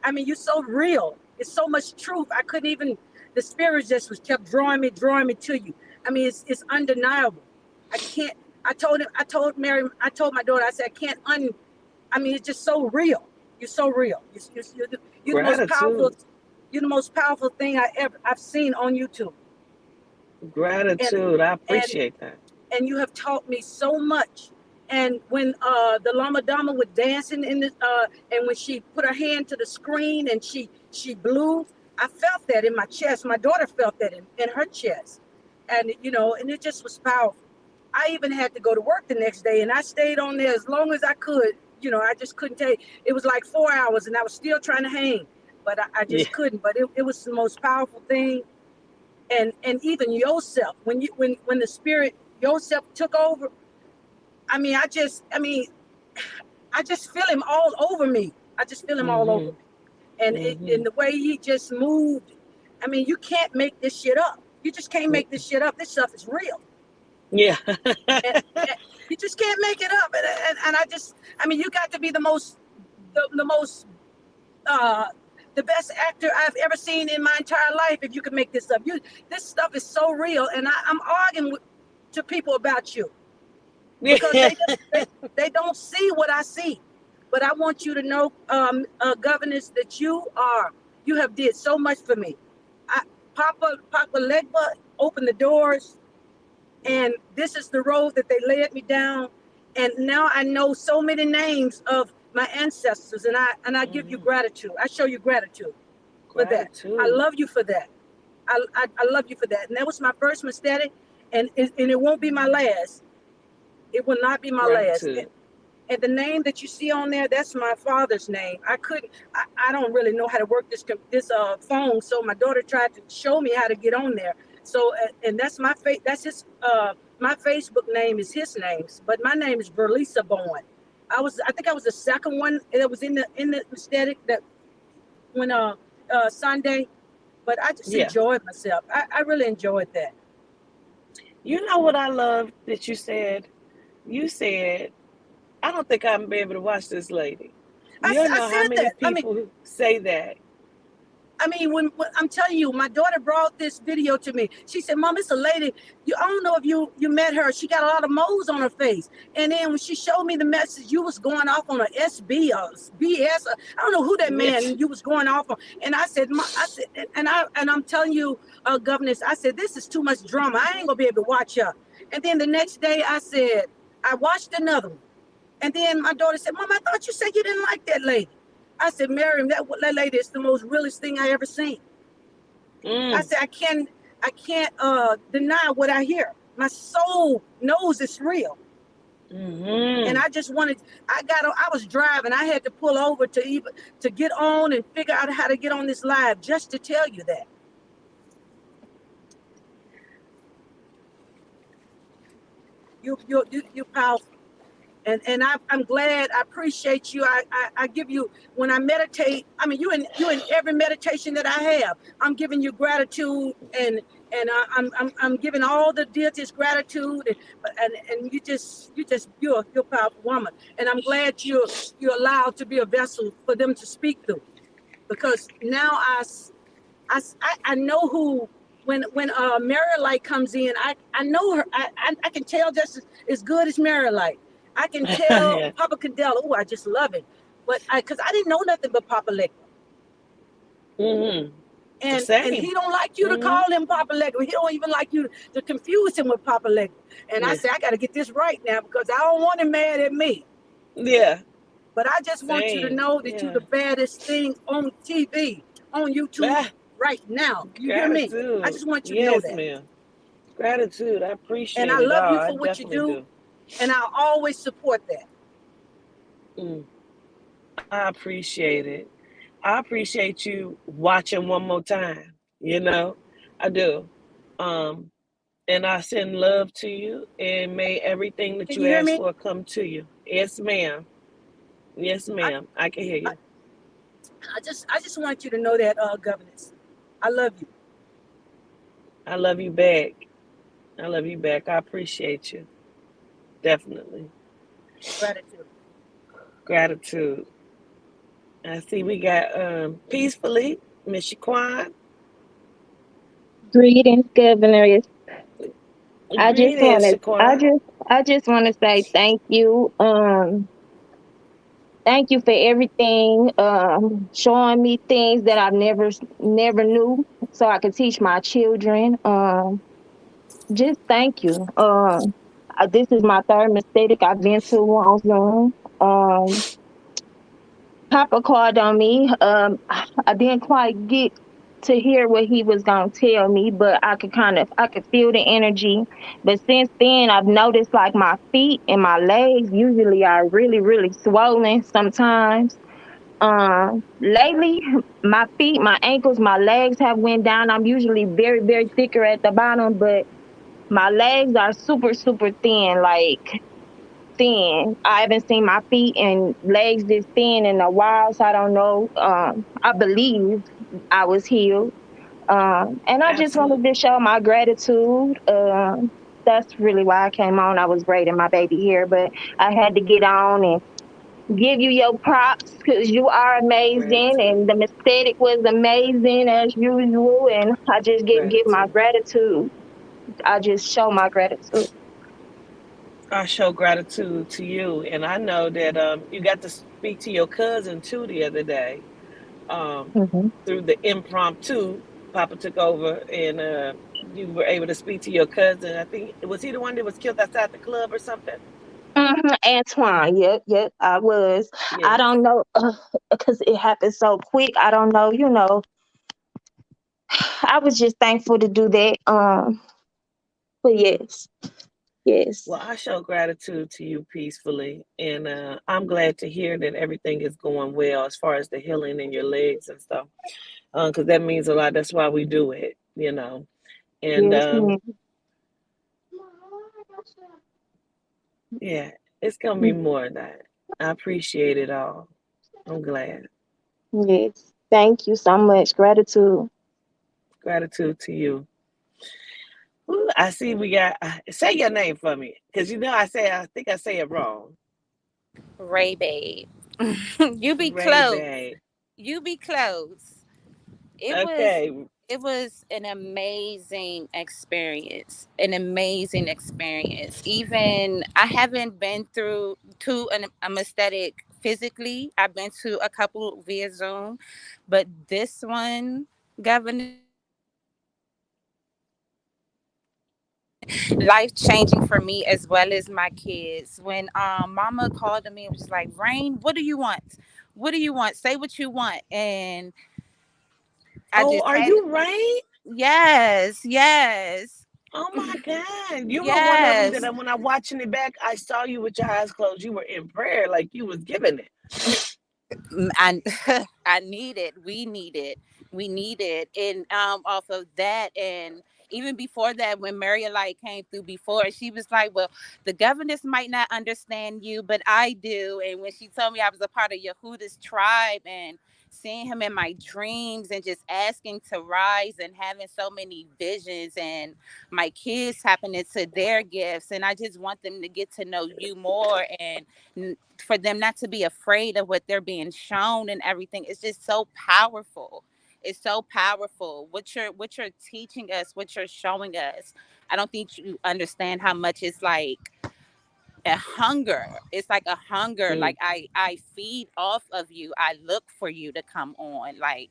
I mean, you're so real. It's so much truth. I couldn't even. The spirit just was kept drawing me to you. I mean, it's undeniable. I can't. I told him. I told Mary. I told my daughter. I said, I can't un. I mean, it's just so real. You're so real. You're the most powerful. Gratitude. You're the most powerful thing I've seen on YouTube. And Gratitude. I and appreciate that. and you have taught me so much. And when the Lama Dama was dancing in the and when she put her hand to the screen and she blew, I felt that in my chest. My daughter felt that in her chest, and and it just was powerful. I even had to go to work the next day, and I stayed on there as long as I could. I just couldn't take. It was like 4 hours, and I was still trying to hang, but I Yeah. just couldn't. But it was the most powerful thing. And even yourself, when the spirit yourself took over, I just feel him all over me. I just feel him all over Mm-hmm. me. And Mm-hmm. the way he just moved, I mean, you can't make this shit up. You just can't make this shit up. This stuff is real. Yeah. And you just can't make it up. And I mean, you got to be the most, uh, the best actor I've ever seen in my entire life if you can make this up. This stuff is so real, and I'm arguing to people about you because Yeah. they don't see what I see. But I want you to know, governess, that you have did so much for me. I, Papa Legba opened the doors, and this is the road that they led me down. And now I know so many names of my ancestors, and I give you Mhm. gratitude. I show you gratitude for that. I Gratitude. love you for that. I love you for that. And that was my first mistake, and it won't be my last. It will not be my last. Gratitude. And the name that you see on there, that's my father's name. I couldn't, I don't really know how to work this phone, so my daughter tried to show me how to get on there. So and that's that's his my Facebook name is his name, but my name is Verlisa Bowen. I think I was the second one that was in the aesthetic that when Sunday, but I just Yeah. enjoyed myself. I really enjoyed that. You know what I love that you said? You said, I don't think I'm gonna be able to watch this lady. You don't I know how said many that. I mean, people say that. when I'm telling you, my daughter brought this video to me. She said, "Mom, it's a lady. I don't know if you met her. She got a lot of moles on her face." And then when she showed me the message, you was going off on a SB or BS. I don't know who that Yes. man you was going off on. And I said, I said, and I'm telling you, governess, I said, this is too much drama. I ain't gonna be able to watch her. And then the next day, I said, I watched another one. And then my daughter said, "Mom, I thought you said you didn't like that lady." I said, "Miriam, that lady is the most realest thing I ever seen." I Mm. said, I can't deny what I hear. My soul knows it's real. And Hmm. I just wanted, I was driving. I had to pull over to get on and figure out how to get on this live just to tell you that. You powerful. And I'm glad. I appreciate you. I give you when I meditate. I mean, you in every meditation that I have. I'm giving you gratitude and I'm giving all the deities gratitude and you're a powerful woman. And I'm glad you're allowed to be a vessel for them to speak through because now I know who when Mary Light comes in, I know her. I can tell just as good as Mary Light. I can tell Yeah. Papa Cadella. Oh, I just love it. But because I didn't know nothing but Papa Legba, Hmm. and he Same. don't like you to Hmm. call him Papa Legba. He don't even like you to confuse him with Papa Legba. And I Yeah. said I got to get this right now because I don't want him mad at me. Yeah. But I just want you to Same. know that you're the Yeah. baddest thing on TV, on YouTube Ah, right now. You hear me? I gratitude. just want you to know Yes, that. ma'am. Gratitude. I And I appreciate it love all. you I for what you definitely do, do. and I'll always support that. Mm. I appreciate it. I appreciate you watching one more time. You know, I do. Um, and I send love to you, and may everything that Can you you hear ask me? for come to you. Yes, ma'am. Yes, I, ma'am. I can hear I, you. I just want you to know that, governance. I love you. I love you back. I love you back. I appreciate you. Definitely. Gratitude. Gratitude. I see we got peacefully, Miss Shaquan. Greetings, governors. I just want Greetings, to, Shaquan. I just want to say thank you. Thank you for everything. Showing me things that I never knew, so I could teach my children. Just thank you. This is my third mistake I've been to on Zoom. Papa called on me. I didn't quite get to hear what he was gonna tell me, but I could feel the energy. But since then, I've noticed like my feet and my legs usually are really swollen sometimes. Lately, my feet, my ankles, my legs have went down. I'm usually very thicker at the bottom, but my legs are super thin. Like thin. I haven't seen my feet and legs this thin in a while, so I don't know. I believe I was healed. And I just wanted Absolutely. to show my gratitude. That's really why I came on. I was braiding my baby hair, but I had to get on and give you your props because you are amazing, Gratitude. and the mistake was amazing as usual. And I just give my Gratitude. gratitude. I just show my gratitude. I show gratitude to you, and I know that you got to speak to your cousin too the other day. Um, Hmm. through the impromptu, Papa took over, and you were able to speak to your cousin. I think was he the one that was killed outside the club or something? Antoine, yep, yep, I was. I Yes. don't know because it happened so quick. I don't know, I was just thankful to do that. But yes, yes, Well, I show gratitude to you peacefully, and I'm glad to hear that everything is going well as far as the healing in your legs and stuff, because that means a lot. That's why we do it, you know. And yes, ma'am. yeah, it's gonna be more of that. I appreciate it all. I'm glad. Yes. Thank you so much. Gratitude. Gratitude to you. Ooh, I see we got. Say your name for me, because I think I say it wrong. Ray Babe. You be Ray close. Bay. You be close. It was Okay. it was an amazing experience. An amazing experience. Even I haven't been through to a mestetic physically. I've been to a couple via Zoom, but this one, Governess, life changing for me as well as my kids. When Mama called to me and was just like, "Rain, what do you want? What do you want? Say what you want." And I Oh, just are had, you Ray? yes, yes, Oh my God. You were one of them that yes. when I'm watching it back, I saw you with your eyes closed. You were in prayer, like you was giving it. I I need it. We need it. We need it. And off of that, and even before that, when Maria Light came through before, she was like, "Well, the governess might not understand you, but I do." And when she told me I was a part of Yehuda's tribe, and seeing him in my dreams, and just asking to rise, and having so many visions, and my kids tapping into their gifts, and I just want them to get to know you more, and for them not to be afraid of what they're being shown and everything. It's just so powerful. It's so powerful what you're teaching us, what you're showing us. I don't think you understand how much it's like a hunger. It's like a hunger. Mm. Like I feed off of you. I look for you to come on. Like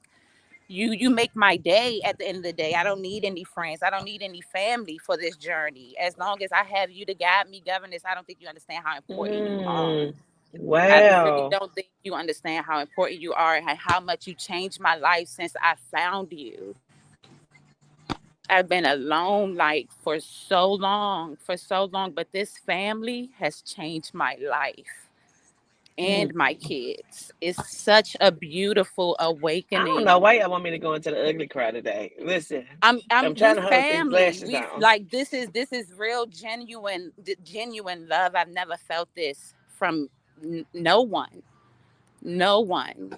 you make my day. At the end of the day, I don't need any friends, I don't need any family for this journey. As long as I have you to guide me, Governess, I don't think you understand how important you are. Mm. I really Wow. don't think you understand how important you are, and how much you changed my life since I found you. I've been alone like for so long, but this family has changed my life Mm. and my kids. It's such a beautiful I don't know awakening. why y'all want me to go into the ugly cry today. Listen, I'm I'm we trying to hold these family. lashes We on. like this is real genuine love. I've never felt this from no one. No one.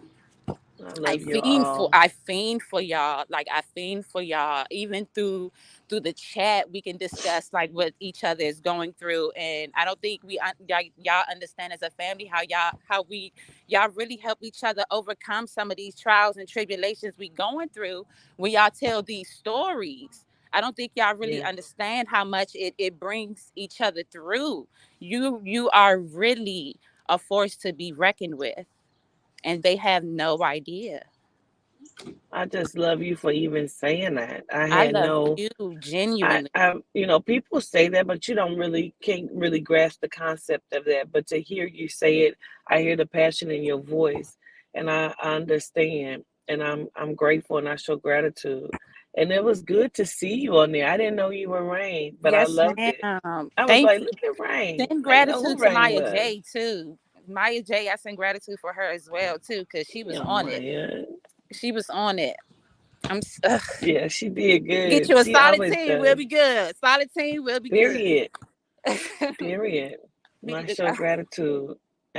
I love you all. I fiend for y'all. Like I fiend for y'all. Even through the chat, we can discuss like what each other is going through. And I don't think y'all understand as a family how we y'all really help each other overcome some of these trials and tribulations we going through when y'all tell these stories. I don't think y'all really Yeah. understand how much it brings each other through. You are really a force to be reckoned with, and they have no idea. I just love you for even saying that. I I had love no you genuinely. people say that, but you don't really can't really grasp the concept of that. But to hear you say it, I hear the passion in your voice, and I understand, and I'm grateful, and I show gratitude. And it was good to see you on there. I didn't know you were Rain, but I Yes, loved it. ma'am. I was Thank like, you. look at Rain. Send I didn't know who gratitude to Rain Maya was. J too. Maya J, I send gratitude for her as well too, because she was Yeah, on it. Maya. She was on it. Yeah, she did Get good. you a She solid always team. We'll does. be good. Solid team. We'll be good. Period. Period. we I just, show gratitude.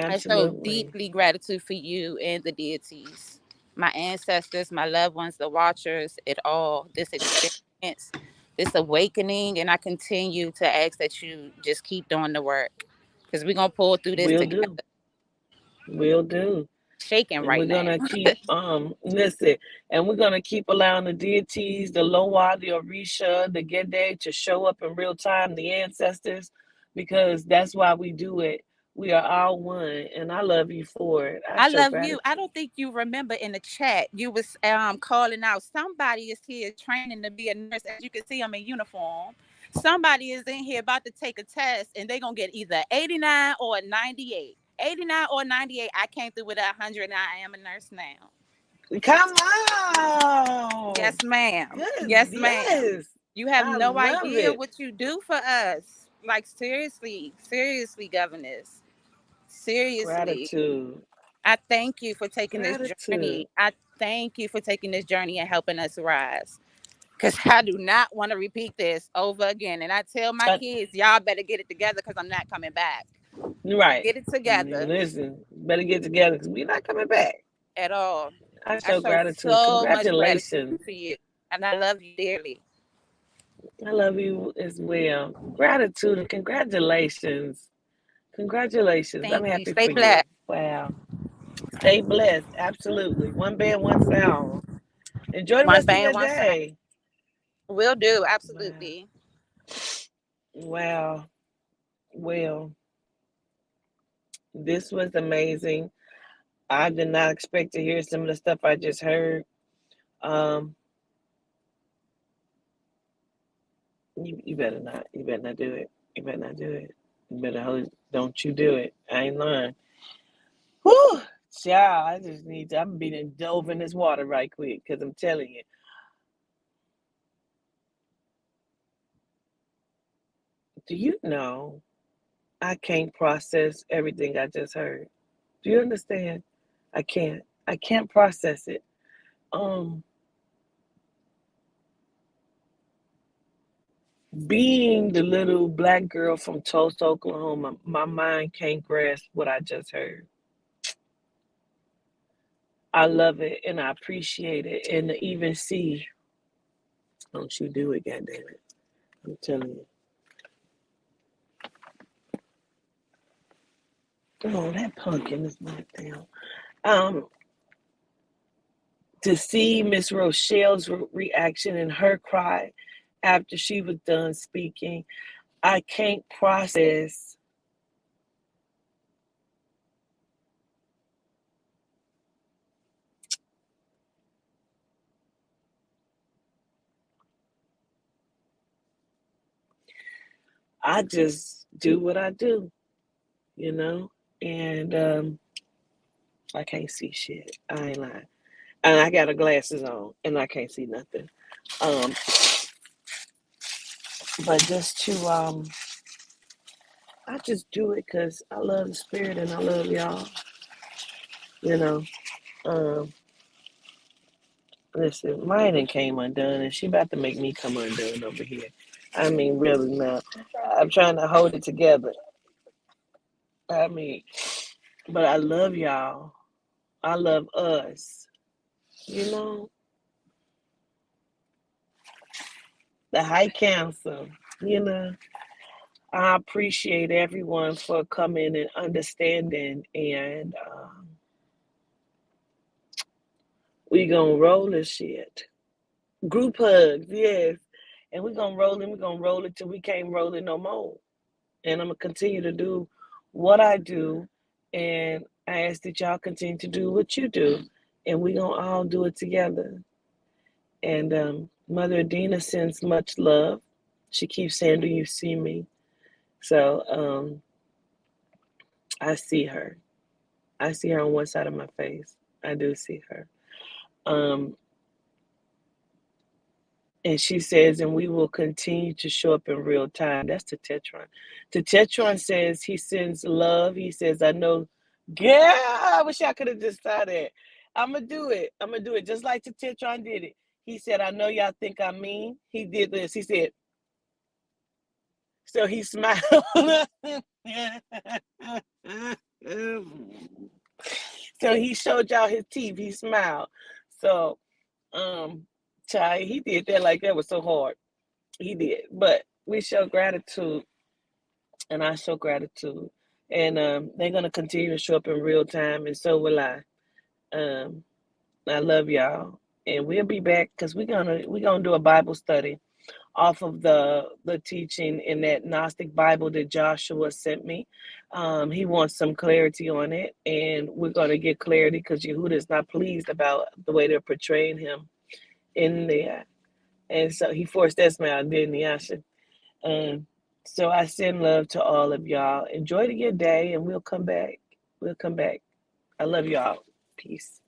I show Absolutely. deeply gratitude for you and the deities. my ancestors, my loved ones, the watchers, it all, this experience, this awakening. And I continue to ask that you just keep doing the work because we're going to pull through this Will together. do. Will do. Shaking And right we're now. gonna keep listen, and we're gonna keep allowing the deities, the Loa, the Orisha, the Gede to show up in real time, the ancestors, because that's why we do it. We are all one, and I love you for it. I I show love you. I gratitude. don't think you remember in the chat you was calling out somebody is here training to be a nurse. As you can see, I'm in uniform. Somebody is in here about to take a test, and they're gonna get either 89 or 98. 89 or 98. I came through with 100, and I am a nurse now. Come on. Yes, ma'am. Good. Yes, ma'am. Yes. You have I no love idea it. what you do for us. Like seriously, seriously, governess. Seriously. Gratitude. I thank you for taking this Gratitude. journey. I thank you for taking this journey and helping us rise. Because I do not want to repeat this over again. And I tell my Uh, kids, y'all better get it together because I'm not coming back. right. Get it together Listen, better get together because we're not coming back. at all. I I show show gratitude. so much gratitude Congratulations. to you. And I love you dearly. I love you as well. Gratitude and congratulations. Congratulations. I'm Thank you. happy Stay for you. blessed. Wow. Stay blessed. Absolutely. One band, one sound. Enjoy the One rest of band, your one sound. day. Will do. Wow. Absolutely. Wow. Well, this was amazing. I did not expect to hear some of the stuff I just heard. Um, you better not. You better not do it. You better not do it. You better don't you do it. I ain't lying. Whew, child, I just need to. I'm being dove in this water right quick because I'm telling you. Do you know I can't process everything I just heard? Do you understand? I can't. I can't process it. Um, being the little black girl from Tulsa, Oklahoma, my mind can't grasp what I just heard. I love it and I appreciate it, and to even see, don't you do it, goddammit. I'm telling you. Oh, that pumpkin is not down. Um, to see Miss Rochelle's reaction and her cry after she was done speaking, I can't process. I just do what I do, you know, and I can't see shit. I ain't lying, and I got the glasses on, and I can't see nothing. Um, but just to I just do it because I love the spirit and I love y'all, you know. Um, Listen, mine done came undone, and she about to make me come undone over here. I mean, really now. I'm trying to hold it together. I mean, but I love y'all. I love us. You know, the High Council. You know, I appreciate everyone for coming and understanding, and we gonna roll this shit. Group hugs, yes, and we gonna roll it. We gonna roll it till we can't roll it no more. And I'm gonna continue to do what I do, and I ask that y'all continue to do what you do, and we gonna all do it together. And Mother Adina sends much love. She keeps saying, "Do you see me?" So I see her. I see her on one side of my face. I do see her. Um, and she says, and we will continue to show up in real time. That's to Tetron. To Tetron says he sends love. He says, I know, girl, I wish I could have just saw that. I'm going to do it. I'm going to do it just like the Tetron did it. He said, I know y'all think I'm mean. He did this. He said, so he smiled. So So he showed y'all his teeth. He smiled. So, um, child, he did that like that was so hard. He did. But we show gratitude, and I show gratitude. And they're gonna continue to show up in real time, and so will I. Um, I love y'all, and we'll be back because we're gonna do a Bible study off of the teaching in that Gnostic Bible that Joshua sent me. He wants some clarity on it, and we're gonna get clarity because Yehuda is not pleased about the way they're portraying him in there, and so he forced that smile, didn't he, Asha? Um, so I send love to all of y'all. Enjoy your day, and we'll come back. We'll come back. I love y'all. Peace.